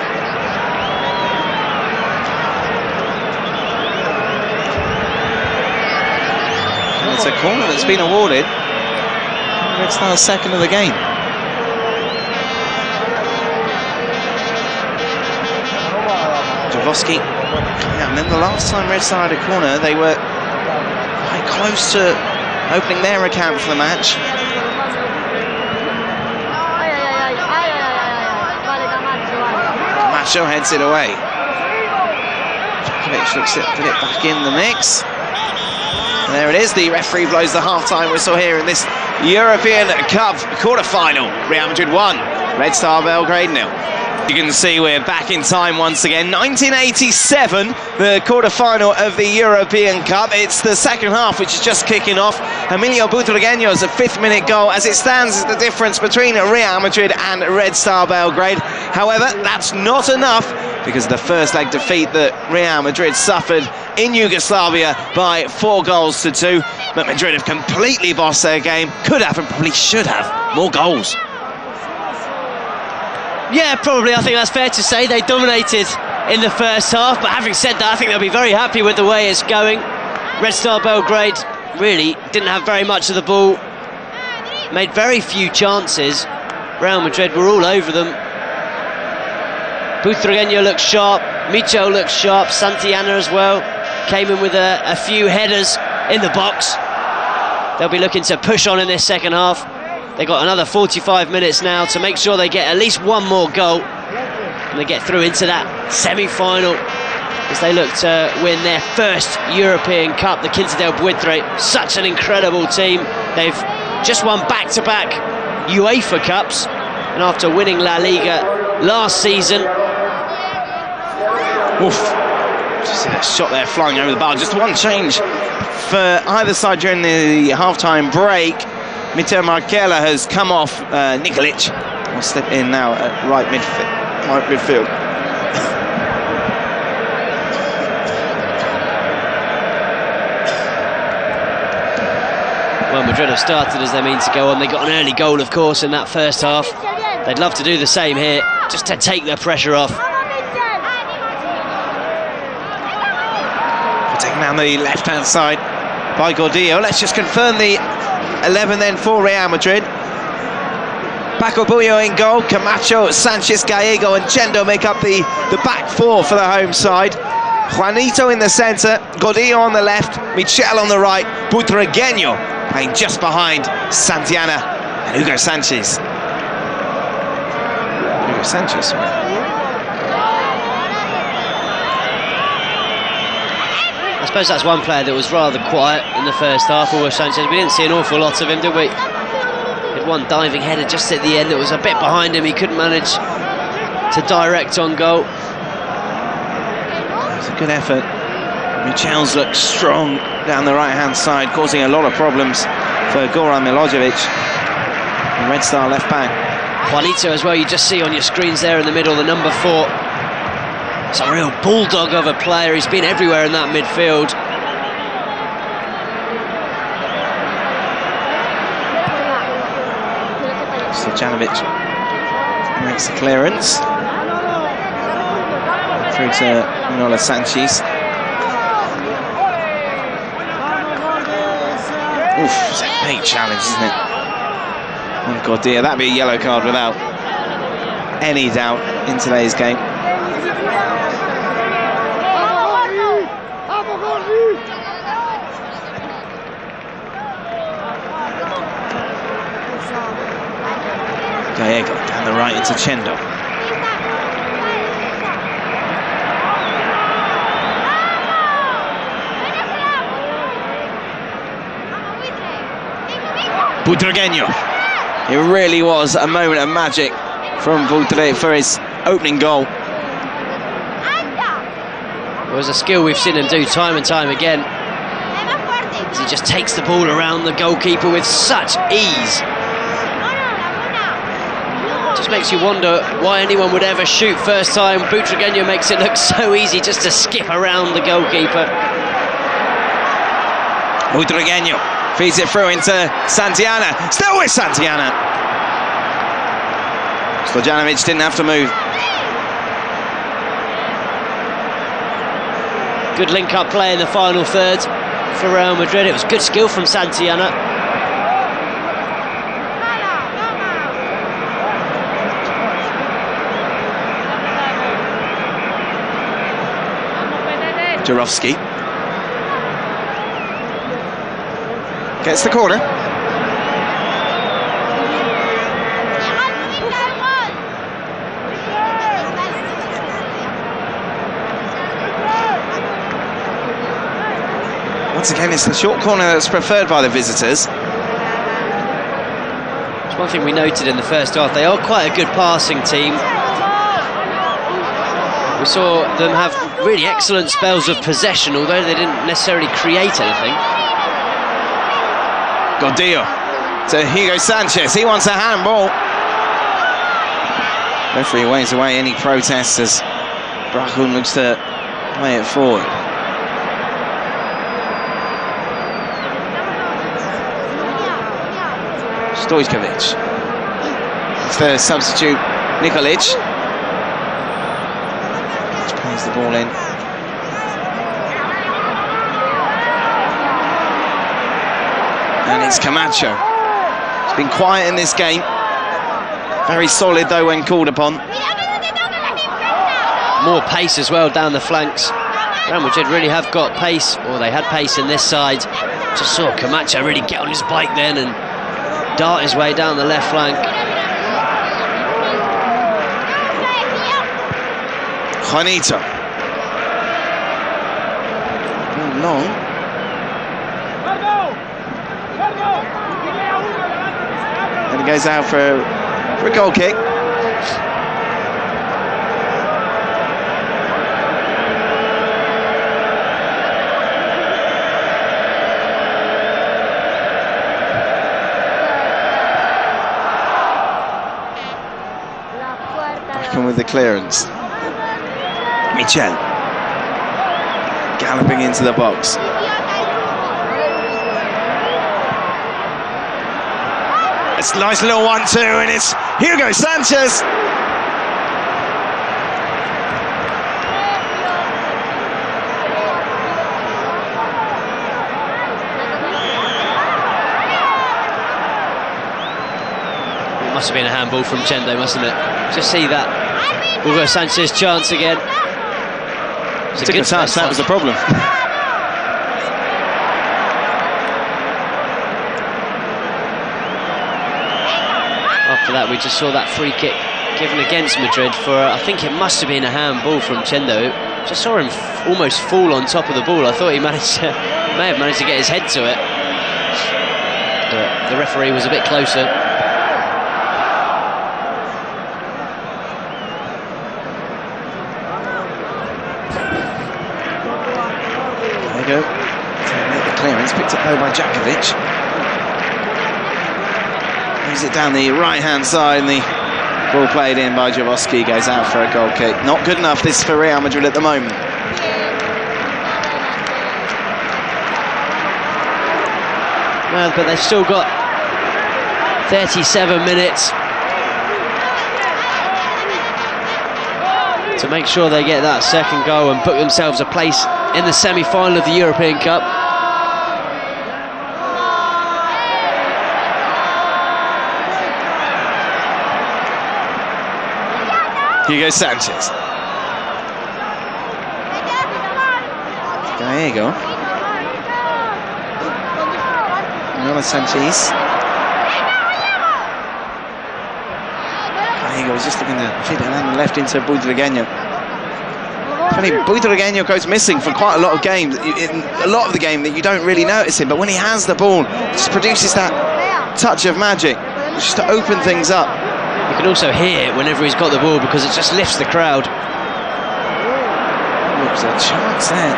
S1: And it's a corner that's been awarded. Red Star's second of the game. Jaworski. And then the last time Red Star had a corner, they were quite close to opening their account for the match. Macho heads it away. Djokovic looks to put it back in the mix. And there it is, the referee blows the half-time whistle here in this European Cup quarter-final. Real Madrid 1, Red Star Belgrade 0. You can see we're back in time once again. 1987, the quarter-final of the European Cup. It's the second half, which is just kicking off. Emilio Butragueño's a fifth-minute goal. As it stands, is the difference between Real Madrid and Red Star Belgrade. However, that's not enough because of the first leg defeat that Real Madrid suffered in Yugoslavia by 4-2. But Madrid have completely bossed their game. Could have and probably should have more goals.
S2: Yeah, probably. I think that's fair to say. They dominated in the first half, but having said that, I think they'll be very happy with the way it's going. Red Star Belgrade really didn't have very much of the ball, made very few chances. Real Madrid were all over them. Butragueño looks sharp, Micho looks sharp, Santillana as well. Came in with a few headers in the box. They'll be looking to push on in this second half. They've got another 45 minutes now to make sure they get at least one more goal and they get through into that semi-final as they look to win their first European Cup, the Quinta del Buitre. Such an incredible team. They've just won back-to-back UEFA Cups, and after winning La Liga last season...
S1: Oof. Just a shot there flying over the bar. Just one change for either side during the half-time break. Miter Markela has come off. Nikolic will step in now at right midfield.
S2: Well, Madrid have started as they mean to go on. They got an early goal, of course, in that first half. They'd love to do the same here, just to take the pressure off.
S1: Taken down the left-hand side by Gordillo. Let's just confirm the 11 then for Real Madrid. Paco Bullo in goal. Camacho, Sanchez, Gallego and Chendo make up the back four for the home side. Juanito in the centre, Gordillo on the left, Michel on the right, Butragueño playing just behind Santillana and Hugo Sanchez. Hugo Sanchez.
S2: I suppose that's one player that was rather quiet in the first half, Hugo Sanchez. We didn't see an awful lot of him, did we? He had one diving header just at the end that was a bit behind him. He couldn't manage to direct on goal.
S1: It was a good effort. Michel's looked strong down the right-hand side, causing a lot of problems for Goran Milojevic, the Red Star left back.
S2: Juanito as well, you just see on your screens there in the middle, the number 4. It's a real bulldog of a player. He's been everywhere in that midfield.
S1: Stojanovic makes the clearance. Through to Nola Sanchez. Oof, it's a big challenge, isn't it? On Gordillo. That'd be a yellow card without any doubt in today's game. Gallego down the right into Chendo. Butragueño. It really was a moment of magic from Butragueño for his opening goal.
S2: It was a skill we've seen him do time and time again. He just takes the ball around the goalkeeper with such ease. Just makes you wonder why anyone would ever shoot first time. Butragueño makes it look so easy just to skip around the goalkeeper.
S1: Butragueño feeds it through into Santillana. Still with Santillana. Stojanovic didn't have to move.
S2: Good link-up play in the final third for Real Madrid. It was good skill from Santillana.
S1: Jarowski gets the corner. Once again, it's the short corner that's preferred by the visitors.
S2: It's one thing we noted in the first half. They are quite a good passing team. We saw them have really excellent spells of possession, although they didn't necessarily create anything.
S1: Gordillo to Hugo Sanchez. He wants a handball. Referee waves away any protests as Brachun looks to play it forward. Stojkovic. It's the substitute Nikolic. Which plays the ball in. And it's Camacho. He's been quiet in this game. Very solid though when called upon.
S2: More pace as well down the flanks. Real Madrid really have got pace, or they had pace in this side. Just saw Camacho really get on his bike then and dart his way down the left flank.
S1: Juanito. Long. And it goes out for a goal kick. Back on with the clearance. Michel. Galloping into the box. It's a nice little 1-2, and it's Hugo Sanchez.
S2: It must have been a handball from Chendo, mustn't it? Just see that Hugo Sanchez chance again.
S1: It's a good touch, that was the problem.
S2: After that, we just saw that free kick given against Madrid for, I think it must have been a handball from Chendo. Just saw him almost fall on top of the ball. I thought he may have managed to get his head to it. But the referee was a bit closer.
S1: There we go. Make the clearance, picked up though by Djakovic. Moves it down the right-hand side, and the ball played in by Jaworski goes out for a goal kick. Not good enough, this for Real Madrid at the moment.
S2: Well, but they've still got 37 minutes to make sure they get that second goal and book themselves a place in the semi-final of the European Cup.
S1: Hugo Sanchez. Gallego. Another Sanchez. Gallego was just looking to fit it and left into Butragueño. Funny, Butragueño goes missing for quite a lot of games. In a lot of the game that you don't really notice him, but when he has the ball, it just produces that touch of magic, just to open things up.
S2: You can also hear it whenever he's got the ball because it just lifts the crowd.
S1: Looks a chance there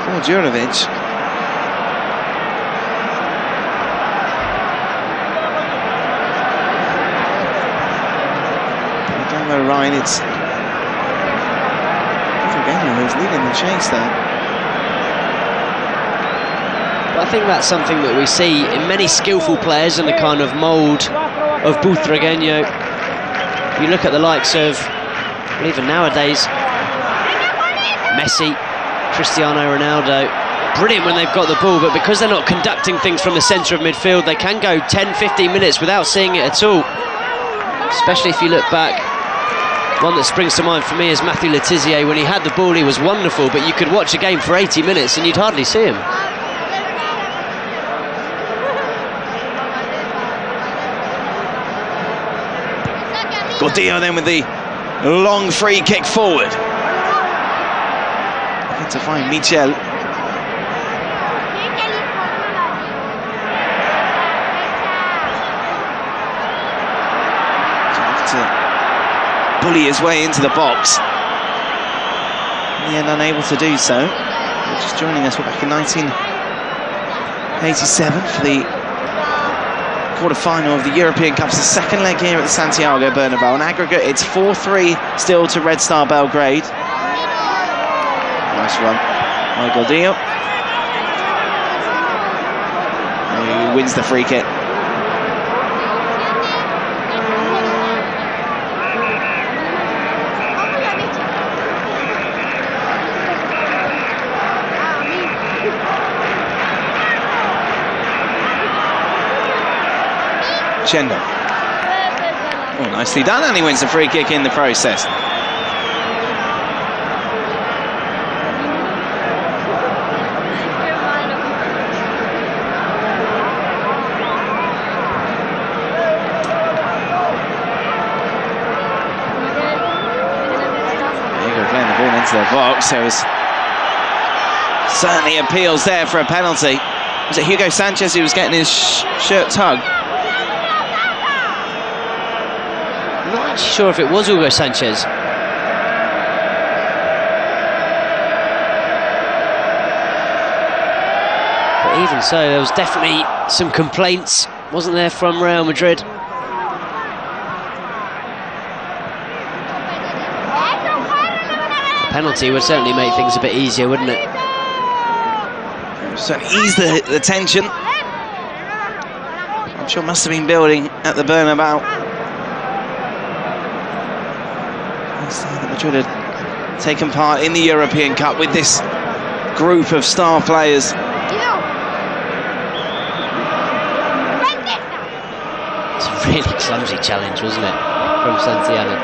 S1: for Djurovic. Down the right, it's Butragueño who's leading the chase there.
S2: I think that's something that we see in many skillful players in the kind of mould of Butragueño. You look at the likes of, well, even nowadays, Messi, Cristiano Ronaldo, brilliant when they've got the ball, but because they're not conducting things from the centre of midfield, they can go 10-15 minutes without seeing it at all. Especially if you look back, one that springs to mind for me is Matthew Letizier. When he had the ball, he was wonderful, but you could watch a game for 80 minutes and you'd hardly see him.
S1: Gordillo then with the long free kick forward. Looking to find Michel. bully his way into the box. In the end, unable to do so. Just joining us, we're back in 1987 for the quarter-final of the European Cup. It's the second leg here at the Santiago Bernabeu. On aggregate, it's 4-3 still to Red Star Belgrade. Nice run by Gordillo, who wins the free kick. Chendo. Oh, nicely done, and he wins the free kick in the process. Playing the ball into the box. There was certainly appeals there for a penalty. Was it Hugo Sanchez who was getting his shirt tugged?
S2: I'm not actually sure if it was Hugo Sanchez. But even so, there was definitely some complaints, wasn't there, from Real Madrid? A penalty would certainly make things a bit easier, wouldn't it?
S1: Certainly ease the tension. I'm sure must have been building at the Bernabeu. Madrid had taken part in the European Cup with this group of star players.
S2: It's a really clumsy challenge, wasn't it, from Santiago?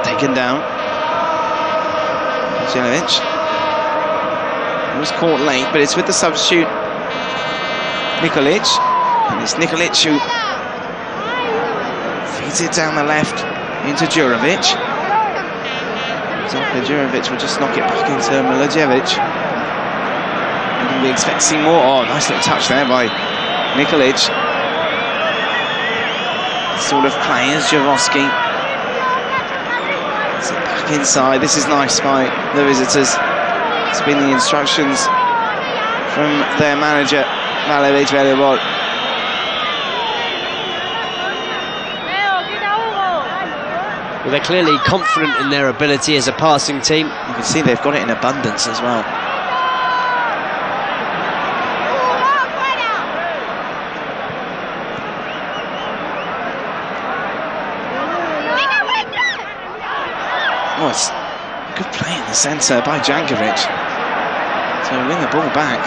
S1: Taken down. Jelic. It was caught late, but it's with the substitute Nikolic, and it's Nikolic who feeds it down the left into Djurovic. Djurovic will just knock it back into Milojevic. And we expect to see more. Oh, nice little touch there by Nikolic. Sort of play as Javosky. Back inside. This is nice by the visitors. It's been the instructions from their manager, Valor.
S2: Well, they're clearly confident in their ability as a passing team.
S1: You can see they've got it in abundance as well. Oh, it's good play in the centre by Jankovic to win the ball back.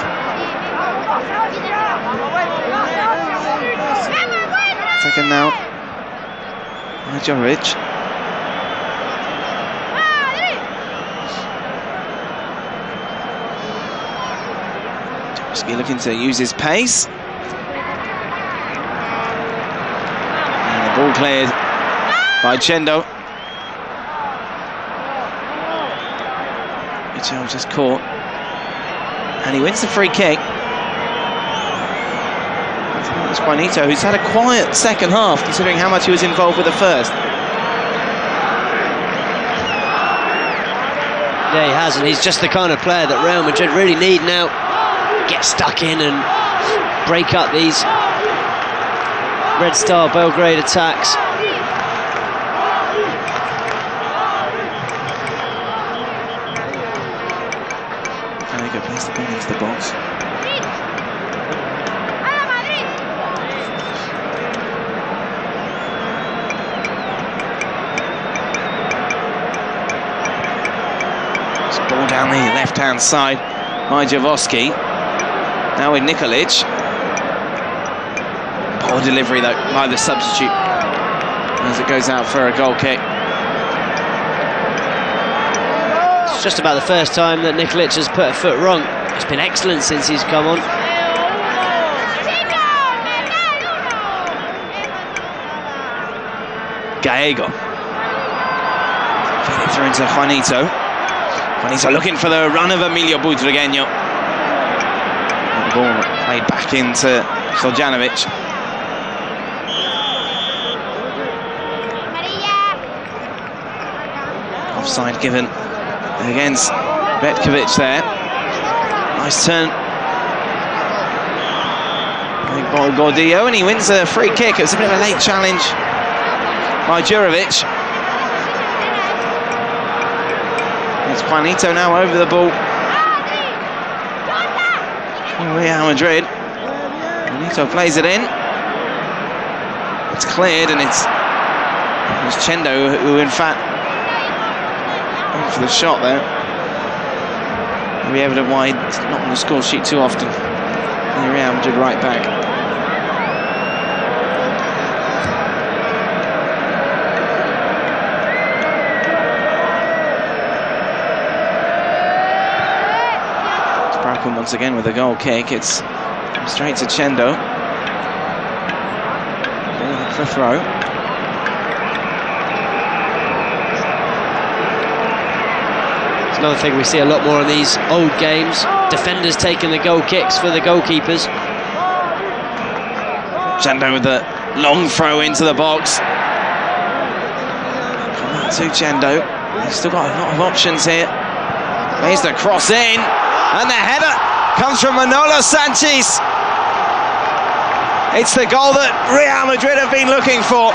S1: Taken now by Djurovic. Djurovic looking to use his pace. And the ball cleared by Chendo. Just caught, and he wins the free kick. It's Juanito, who's had a quiet second half considering how much he was involved with the first.
S2: Yeah, he has, and he's just the kind of player that Real Madrid really need now. Get stuck in and break up these Red Star Belgrade attacks.
S1: Plays the ball into the box. It's ball down the left-hand side by Javosky. Now with Nikolic. Poor delivery though by the substitute as it goes out for a goal kick.
S2: It's just about the first time that Nikolic has put a foot wrong. It's been excellent since he's come on.
S1: Gallego. Feed it through into Juanito. Juanito looking for the run of Emilio Butragueño. The ball played back into Stojanovic. Offside given against Petkovic there. Nice turn. Big ball Gordillo, and he wins a free kick. It was a bit of a late challenge by Djurovic. It's Juanito now over the ball. Real Madrid. Juanito plays it in. It's cleared, and it's Chendo who in fact went for the shot there. Maybe evident why it's not on the score sheet too often. And Real Madrid right back. Bracken once again with a goal kick. It's straight to Chendo. For throw.
S2: It's another thing we see a lot more in these old games. Defenders taking the goal kicks for the goalkeepers.
S1: Chendo with the long throw into the box. To Chendo. He's still got a lot of options here. Here's the cross in. And the header comes from Manolo Sanchez. It's the goal that Real Madrid have been looking for.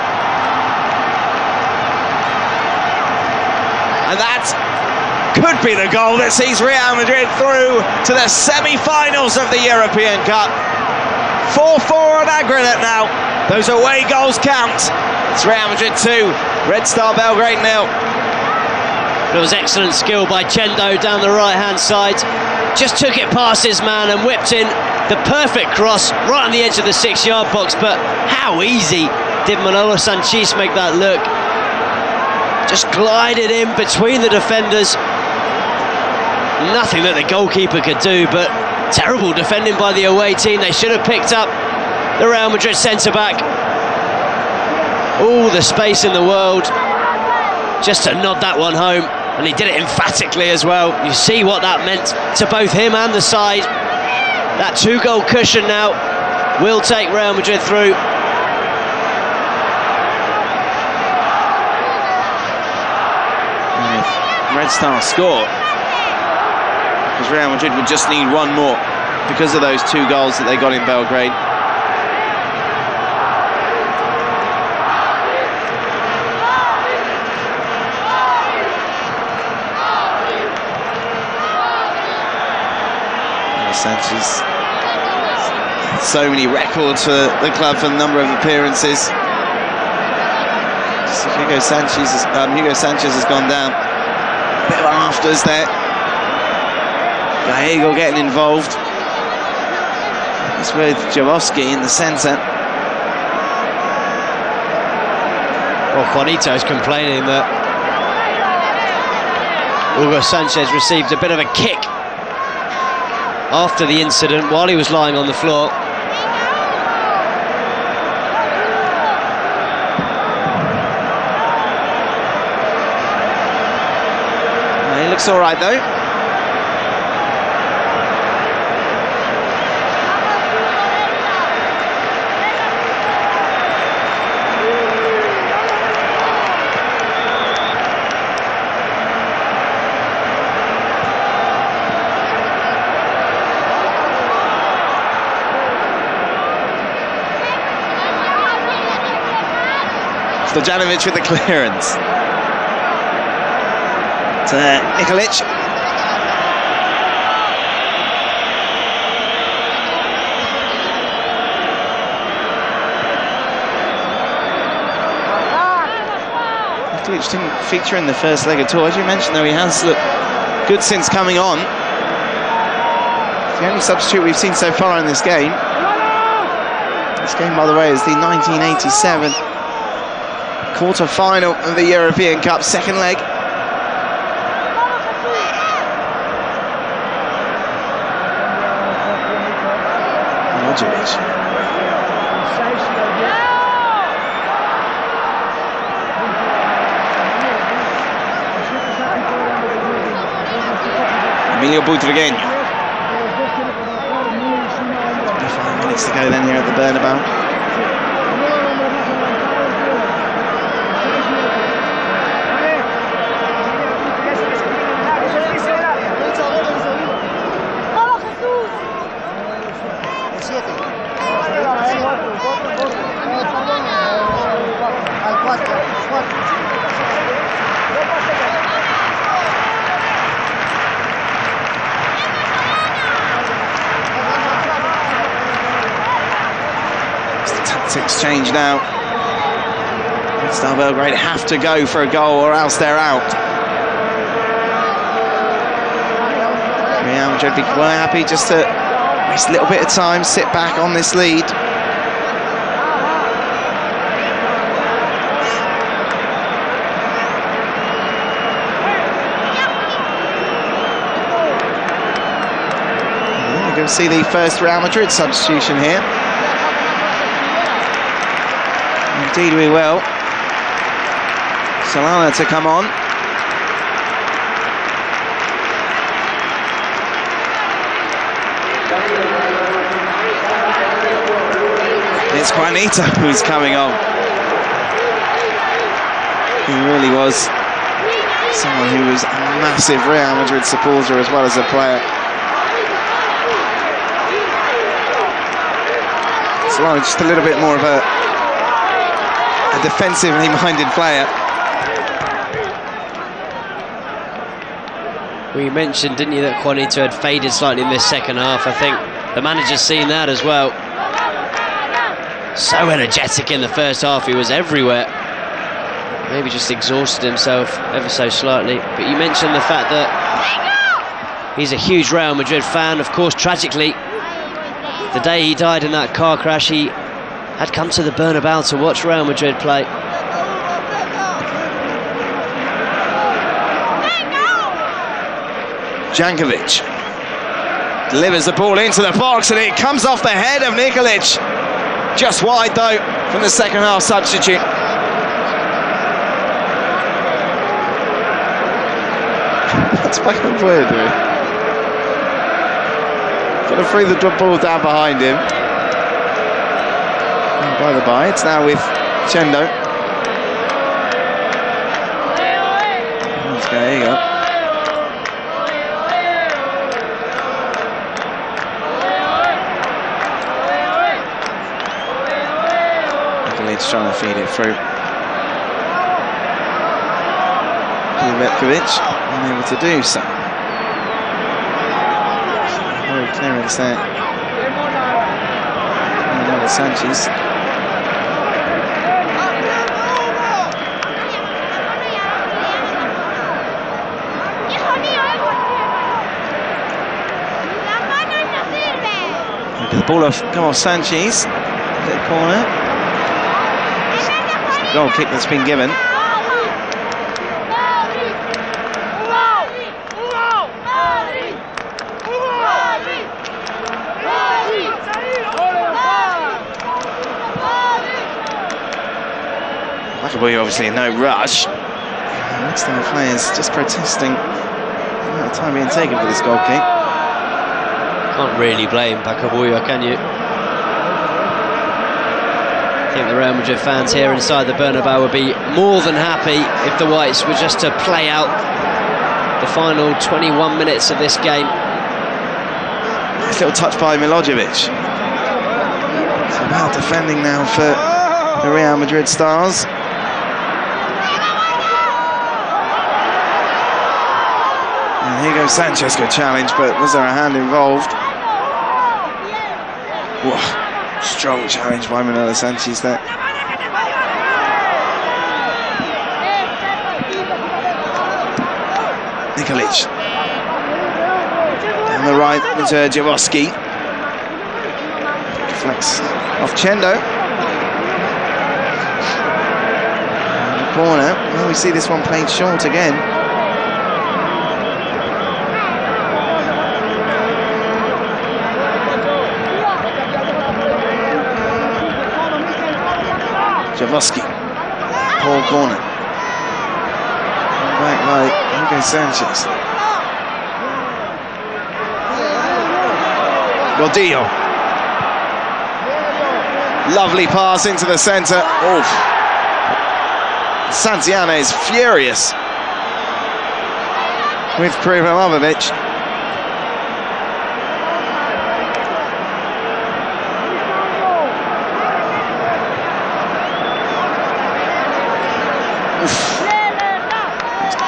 S1: And that could be the goal that sees Real Madrid through to the semi-finals of the European Cup. 4-4 on aggregate now. Those away goals count. It's Real Madrid 2, Red Star Belgrade 0.
S2: It was excellent skill by Chendo down the right-hand side. Just took it past his man and whipped in the perfect cross right on the edge of the 6-yard box. But how easy did Manolo Sanchez make that look? Just glided in between the defenders. Nothing that the goalkeeper could do, but terrible defending by the away team. They should have picked up the Real Madrid centre-back. All the space in the world just to nod that one home. And he did it emphatically as well. You see what that meant to both him and the side. That 2-goal cushion now will take Real Madrid through.
S1: And if Red Star score, because Real Madrid would just need one more because of those 2 goals that they got in Belgrade. Sanchez, so many records for the club for the number of appearances. So Hugo Sanchez has gone down. A bit of afters there. Gallego getting involved. It's with Jaworski in the centre.
S2: Well, Juanito's complaining that Hugo Sanchez received a bit of a kick after the incident while he was lying on the floor.
S1: He looks all right though. Stojanovic with the clearance. To Nikolic. Nikolic didn't feature in the first leg at all. As you mentioned though, he has looked good since coming on. It's the only substitute we've seen so far in this game. This game, by the way, is the 1987 quarter-final of the European Cup, second leg. Modric. Emilio Butragueño. 5 minutes to go then here at the Bernabeu. Change now. Star Belgrade have to go for a goal or else they're out. Real Madrid be quite happy just to waste a little bit of time, sit back on this lead. We're going to see the first Real Madrid substitution here. Indeed we will. Solana to come on. It's Juanito who's coming on. He really was someone who was a massive Real Madrid supporter as well as a player. Solana just a little bit more of a defensively minded player.
S2: Well, you mentioned, didn't you, that Juanito had faded slightly in this second half. I think the manager's seen that as well. So energetic in the first half, he was everywhere. Maybe just exhausted himself ever so slightly. But you mentioned the fact that he's a huge Real Madrid fan. Of course, tragically, the day he died in that car crash, he had come to the Bernabeu to watch Real Madrid play.
S1: Jankovic delivers the ball into the box and it comes off the head of Nikolic. Just wide though from the second half substitute. What's fucking weird, dude? Got to throw the ball down behind him. By the by, it's now with Chendo. There you go. Nikolic trying to feed it through. Petkovic unable to do so. Very clearance there. Sanchez. The ball off, come on, Sanchez. The corner. Goal kick that's been given. We're obviously in no rush. Next time players just protesting the amount of time being taken for this goal kick.
S2: Can't really blame Pacabuya, can you? I think the Real Madrid fans here inside the Bernabeu would be more than happy if the Whites were just to play out the final 21 minutes of this game.
S1: Nice little touch by Milojevic. It's about defending now for the Real Madrid stars. And here goes Sanchez, good challenge, but was there a hand involved? Whoa, strong challenge by Manolo Sanchez there. Nikolic. On the right, Jaworski. Deflects off Chendo. In the corner. Well, we see this one played short again. Jaworski, poor corner. Back by Hugo Sanchez. Gordillo. Lovely pass into the centre. Oof. Santillana is furious with Primovic.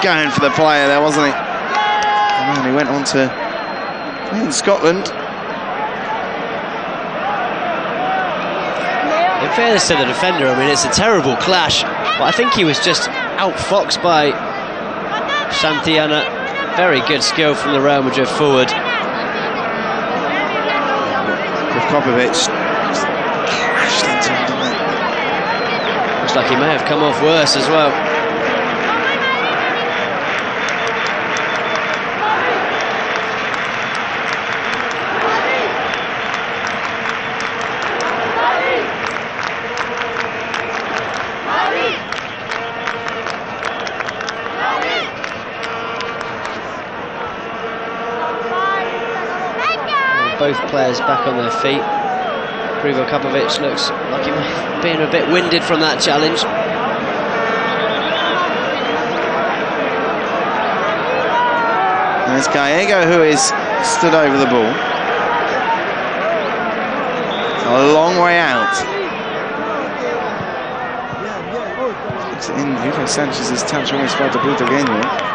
S1: Going for the player there, wasn't he? And he went on to play in Scotland.
S2: In fairness to the defender, I mean, it's a terrible clash, but I think he was just outfoxed by Santillana. Very good skill from the Real Madrid forward.
S1: Popovic crashed into him, didn't it?
S2: Looks like he may have come off worse as well. Both players back on their feet. Primovic looks like he may have been a bit winded from that challenge.
S1: And it's Gallego who is stood over the ball. A long way out. It's in Hugo Sanchez's touch, almost by the Butragueño.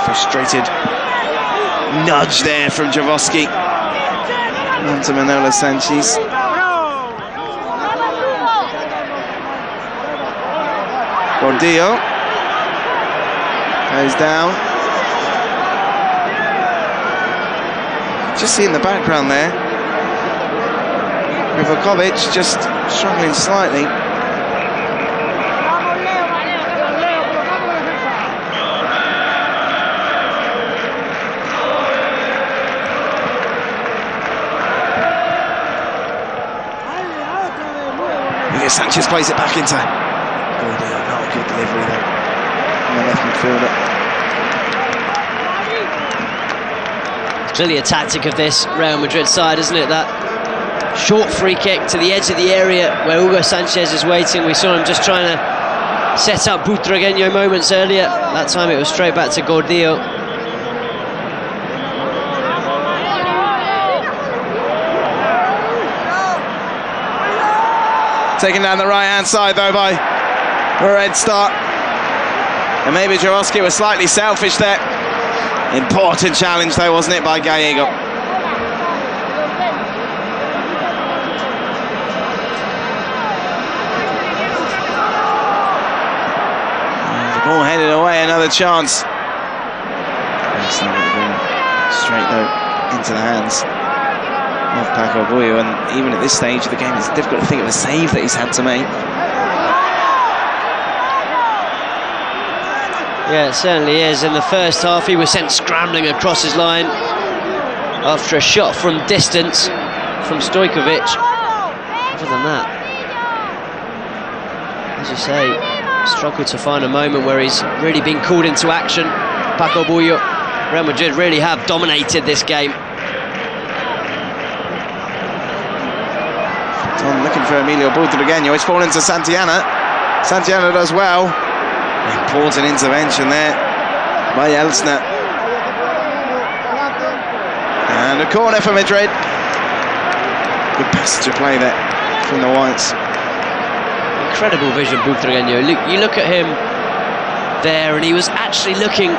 S1: Frustrated nudge there from Javoski onto Manolo Sanchez. Gordillo goes down. Just see in the background there, Primovic just struggling slightly. Sanchez plays it back into Gordillo. Not a good delivery there from the left midfielder.
S2: It's clearly a tactic of this Real Madrid side, isn't it? That short free kick to the edge of the area where Hugo Sanchez is waiting. We saw him just trying to set up Butragueño moments earlier. That time it was straight back to Gordillo.
S1: Taken down the right-hand side, though, by Red Star. And maybe Javoski was slightly selfish there. Important challenge, though, wasn't it, by Gallego? The ball headed away, another chance. Straight, though, into the hands of Paco Bullo, and even at this stage of the game it's difficult to think of a save that he's had to make.
S2: Yeah, it certainly is. In the first half he was sent scrambling across his line after a shot from distance from Stojkovic. Other than that, as you say, struggled to find a moment where he's really been called into action. Paco Bullo, Real Madrid really have dominated this game.
S1: Tom looking for Emilio Butragueño. It's fallen to Santillana. Santillana does well. Important intervention there by Elsner. And a corner for Madrid. Good passage of play there from the Whites.
S2: Incredible vision, Butragueño. You look at him there, and he was actually looking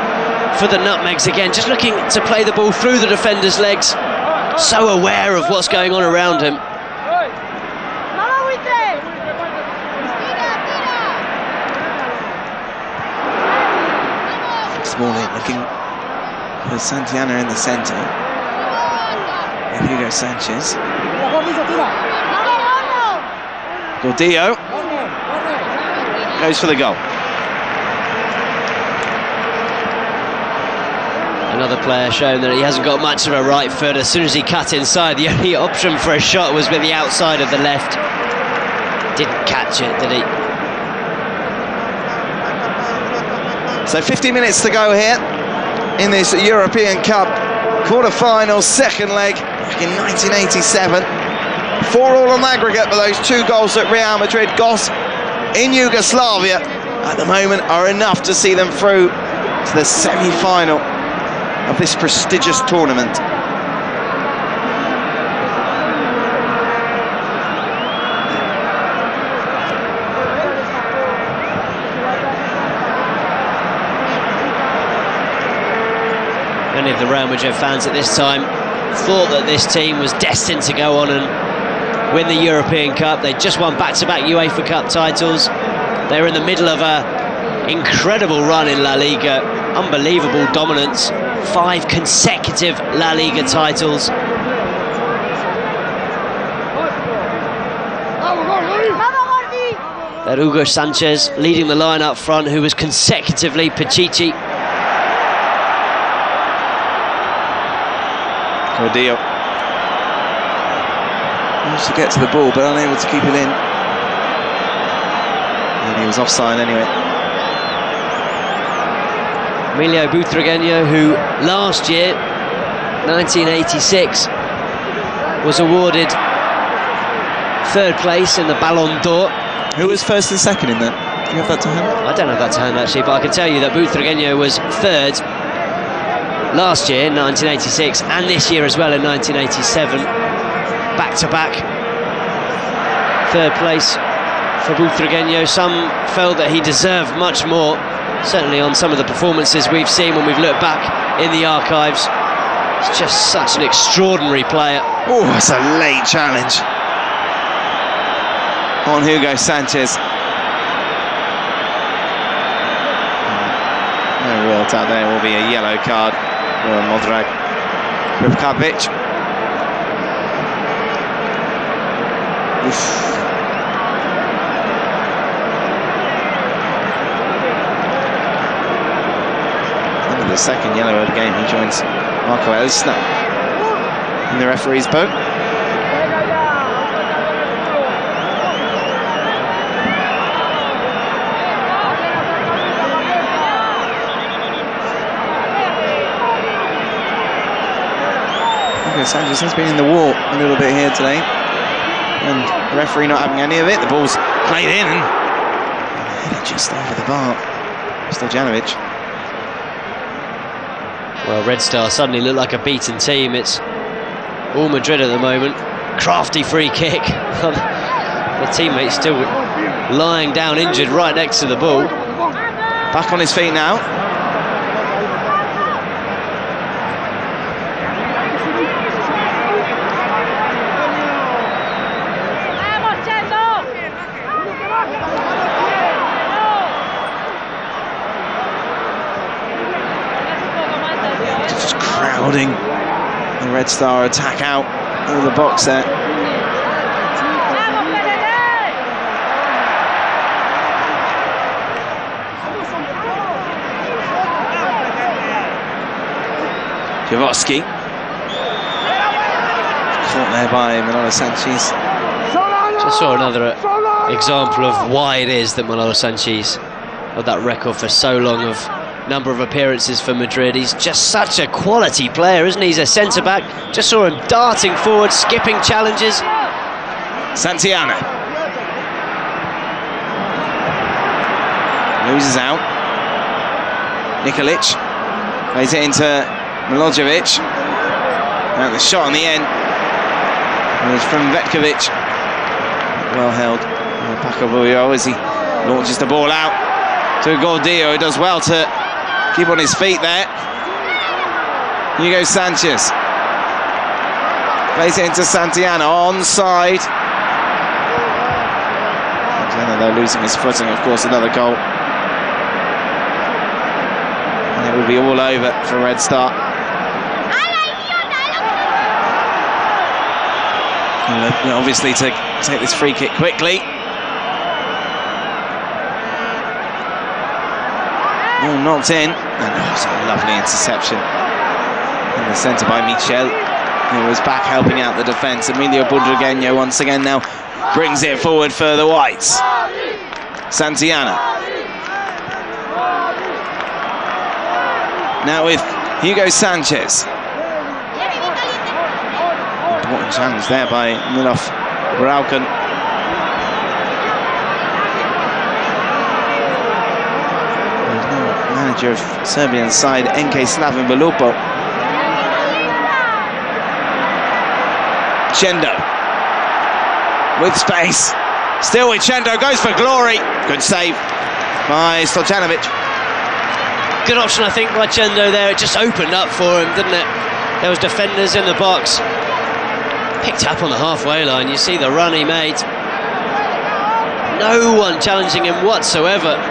S2: for the nutmegs again, just looking to play the ball through the defender's legs. So aware of what's going on around him.
S1: Smalling looking for Santillana in the centre. And Hugo Sanchez. Gordillo goes for the goal.
S2: Another player showing that he hasn't got much of a right foot. As soon as he cut inside, the only option for a shot was with the outside of the left. Didn't catch it, did he?
S1: So 50 minutes to go here in this European Cup quarter-final, second leg back in 1987. 4-4 on the aggregate, but those 2 goals that Real Madrid got in Yugoslavia at the moment are enough to see them through to the semi-final of this prestigious tournament.
S2: Many of the Real Madrid fans at this time thought that this team was destined to go on and win the European Cup. They just won back-to-back UEFA Cup titles. They were in the middle of an incredible run in La Liga, unbelievable dominance, 5 consecutive La Liga titles. That Hugo Sanchez leading the line up front, who was consecutively Pichichi.
S1: Gordillo managed to get to the ball, but unable to keep it in. And he was offside anyway.
S2: Emilio Butragueño, who last year, 1986, was awarded 3rd place in the Ballon d'Or.
S1: Who was first and second in that? Do you have that to hand?
S2: I don't have that to hand actually, but I can tell you that Butragueño was 3rd last year in 1986 and this year as well in 1987. Back-to-back 3rd place for Butragueño. Some felt that he deserved much more, certainly on some of the performances we've seen when we've looked back in the archives. He's just such an extraordinary player.
S1: Oh, it's a late challenge on Hugo Sanchez. No real doubt there will be a yellow card for Modrag Rivkovic. Under the second yellow of the game, he joins Marco Elsner in the referee's boat. Sanchez has been in the war a little bit here today, and the referee not having any of it. The ball's played in and headed just over the bar. Stojanovic.
S2: Well, Red Star suddenly look like a beaten team. It's all Madrid at the moment. Crafty free kick. The teammate still lying down injured right next to the ball.
S1: Back on his feet now. Crowding the Red Star attack out of the box there. Javotsky caught there by Manolo Sanchez.
S2: Just saw another example of why it is that Manolo Sanchez had that record for so long of number of appearances for Madrid. He's just such a quality player, isn't he? He's a centre-back. Just saw him darting forward, skipping challenges.
S1: Santillana loses out. Nikolic plays it into Milojevic. And the shot on the end is from Vetkovic. Well held by Paco Bullo as he launches the ball out to Gordillo, who does well to keep on his feet there. Hugo Sanchez plays it into Santillana, onside. Santillana though losing his footing, of course, another goal. And it will be all over for Red Star. And obviously to take this free kick quickly. All knocked in, and it's a lovely interception in the centre by Michel, who was back helping out the defence. Emilio Butragueño once again now brings it forward for the Whites. Santillana. Now with Hugo Sanchez. Important challenge there by Miloš Raukan. Manager of Serbian side, NK Slaven Belupo. Chendo with space. Still with Chendo, goes for glory. Good save by Stojanovic.
S2: Good option, I think, by Chendo there. It just opened up for him, didn't it? There was defenders in the box. Picked up on the halfway line. You see the run he made. No one challenging him whatsoever.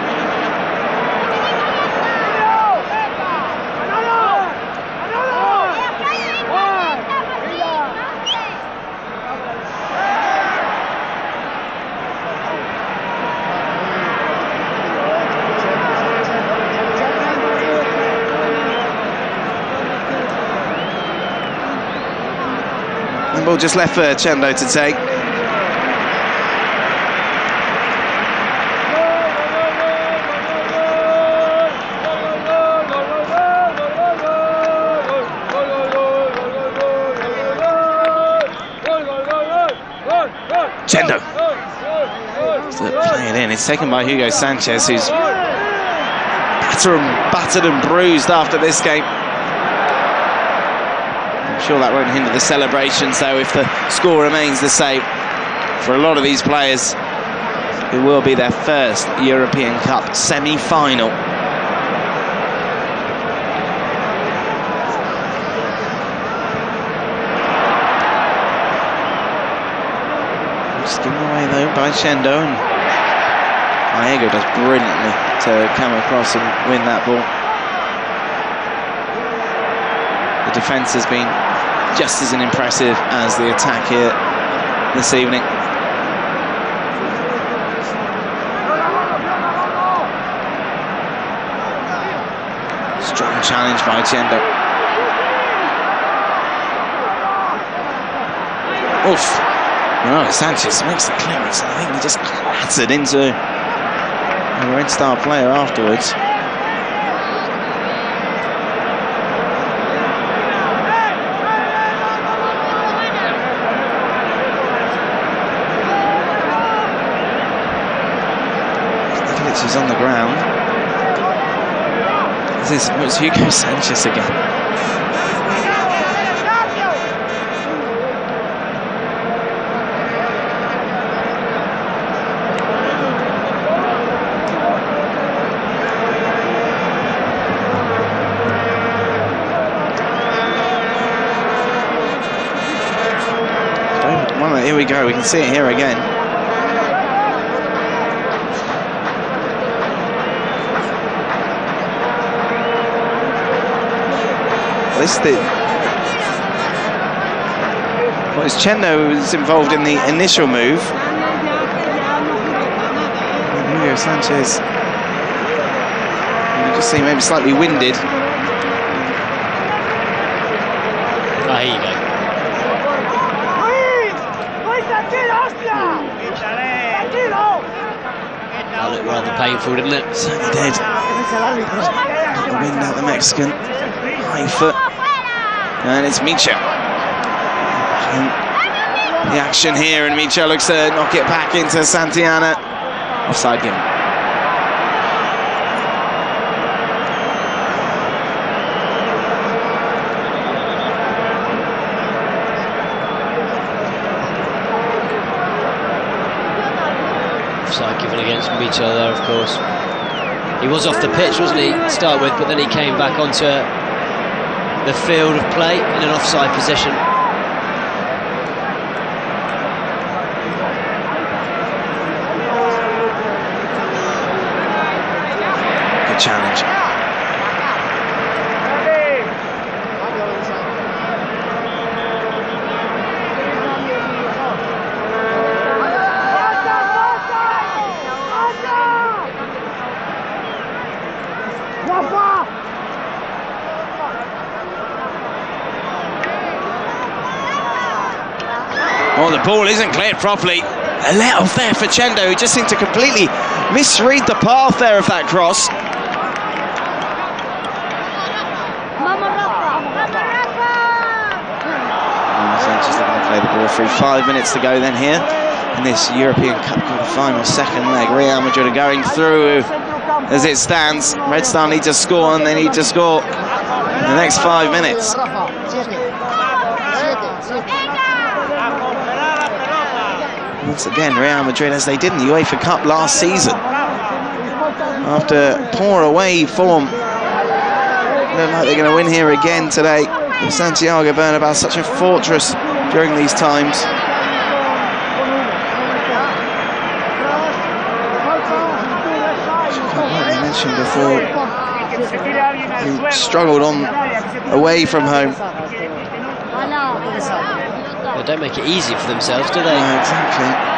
S1: The ball just left for Chendo to take. Chendo. Play it in. It's taken by Hugo Sanchez, who's battered and bruised after this game. I'm sure that won't hinder the celebrations, though, if the score remains the same. For a lot of these players, it will be their first European Cup semi-final. Just given away, though, by Chendo. And Diego does brilliantly to come across and win that ball. The defence has been just as impressive as the attack here this evening. Strong challenge by Chendo. Oof. No, Sanchez makes the clearance. I think he just clattered into a Red Star player afterwards. Is on the ground. This was Hugo Sanchez again. Well, here we go. We can see it here again. Well, it's Chendo who's involved in the initial move. Hugo Sanchez, you can just see maybe slightly winded.
S2: Oh, here you go. That looked rather painful, didn't it?
S1: Certainly did. Got the wind out the Mexican. High foot. And it's Micho. The action here, and Micho looks to knock it back into Santillana. Offside given.
S2: Offside given against Micho there, of course. He was off the pitch, wasn't he, to start with, but then he came back onto the field of play in an offside position.
S1: Good challenge. Well, the ball isn't cleared properly. A let off there for Chendo, who just seemed to completely misread the path there of that cross. score through. 5 minutes to go then here in this European Cup quarter-final second leg. Real Madrid are going through as it stands. Red Star need to score, and they need to score in the next 5 minutes. Once again, Real Madrid, as they did in the UEFA Cup last season, after poor away form, look like they're going to win here again today. Santiago Bernabéu, such a fortress during these times. Like I mentioned before, who struggled on away from home.
S2: They don't make it easy for themselves, do they?
S1: No, exactly.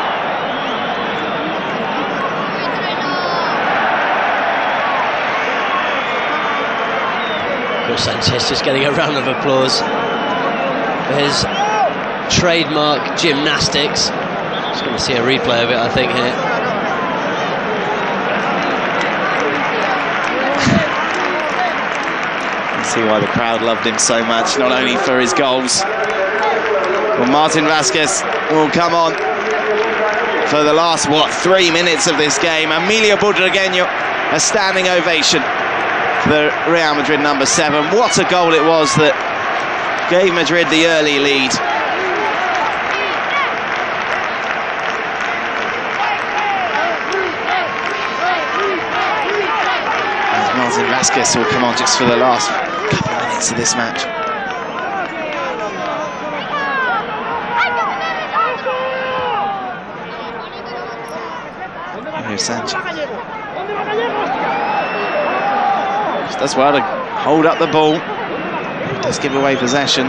S2: Sanchez just getting a round of applause for his trademark gymnastics. Just going to see a replay of it, I think, here.
S1: You see why the crowd loved him so much, not only for his goals. Well, Martin Vázquez will come on for the last, 3 minutes of this game. Emilio Butragueño, a standing ovation. The Real Madrid number 7. What a goal it was that gave Madrid the early lead. And Martin Vázquez will come on just for the last couple of minutes of this match. Here's Sanchez. Does well to hold up the ball. Does give away possession.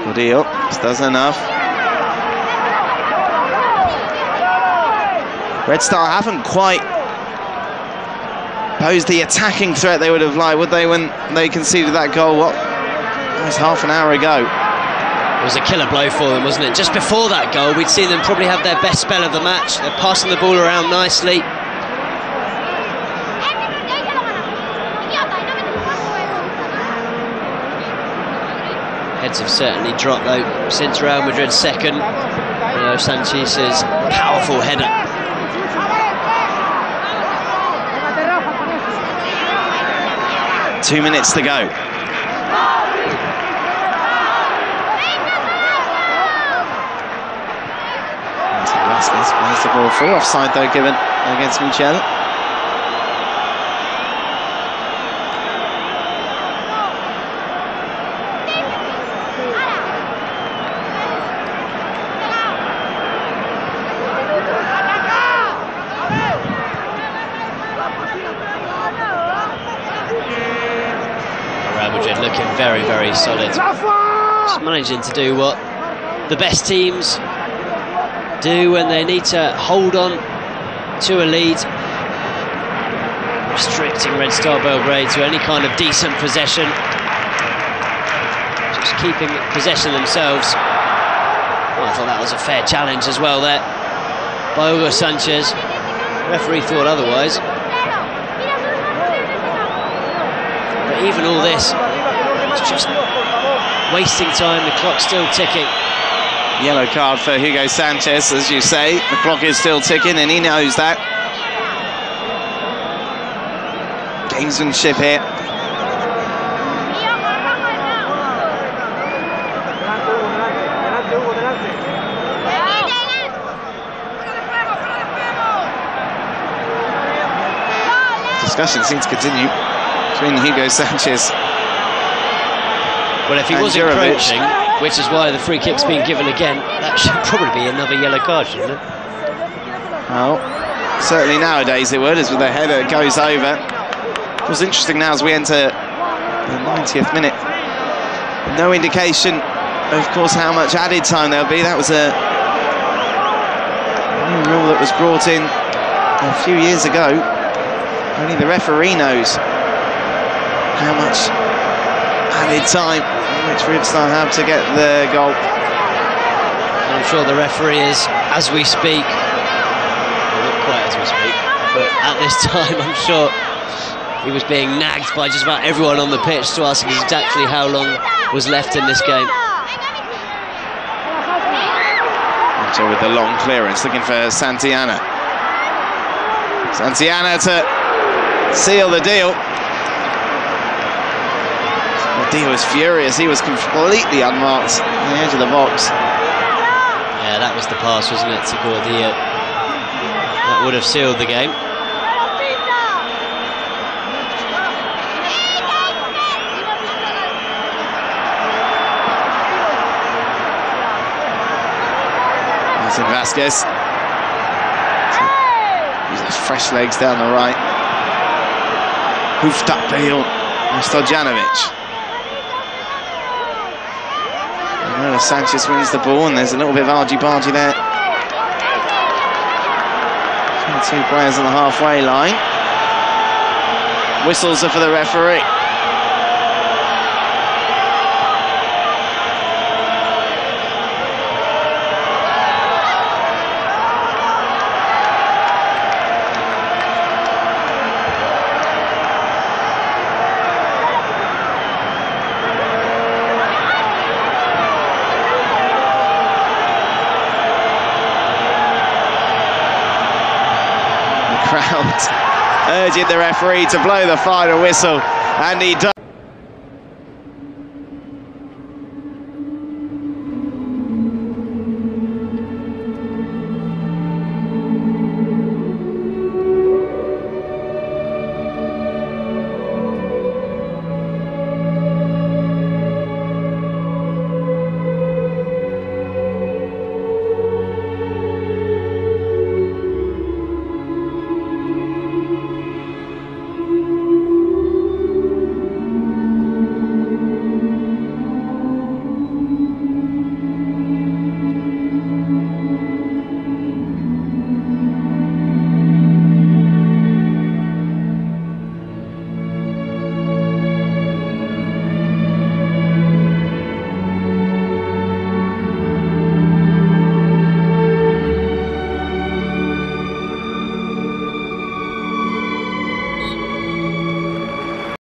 S1: Gordillo does enough. Red Star haven't quite posed the attacking threat they would have liked, would they, when they conceded that goal, that was half an hour ago.
S2: It was a killer blow for them, wasn't it? Just before that goal, we'd seen them probably have their best spell of the match. They're passing the ball around nicely. Heads have certainly dropped, though, since Real Madrid's second. Leo Sanchez's powerful header.
S1: Two minutes to go. Vázquez plays the ball through. Offside though given against Michel.
S2: Very, very solid. Just managing to do what the best teams do when they need to hold on to a lead. Restricting Red Star Belgrade to any kind of decent possession. Just keeping possession themselves. Well, I thought that was a fair challenge as well there by Hugo Sanchez. The referee thought otherwise. But even all this, it's just wasting time, the clock's still ticking.
S1: Yellow card for Hugo Sanchez, as you say. The clock is still ticking and he knows that. Gamesmanship here. Discussion seems to continue between Hugo Sanchez.
S2: Well, if he was encroaching, which is why the free kick's been given again, that should probably be another yellow card, shouldn't it?
S1: Well, certainly nowadays it would, as the header goes over. It was interesting now as we enter the 90th minute. No indication, of course, how much added time there'll be. That was a new rule that was brought in a few years ago. Only the referee knows how much added time, which Ribstar have to get the goal.
S2: I'm sure the referee is, as we speak, well, not quite as we speak, but at this time I'm sure he was being nagged by just about everyone on the pitch to ask exactly how long was left in this game.
S1: So with the long clearance, looking for Santillana. Santillana to seal the deal. He was furious, he was completely unmarked on the edge of the box.
S2: Yeah, that was the pass, wasn't it, to Gordillo? That would have sealed the game.
S1: Martin Vasquez. Uses fresh legs down the right. Hoofed up heel. Stojanovic. Sanchez wins the ball, and there's a little bit of argy-bargy there. Two players on the halfway line. Whistles are for the referee. Urging the referee to blow the final whistle, and he does.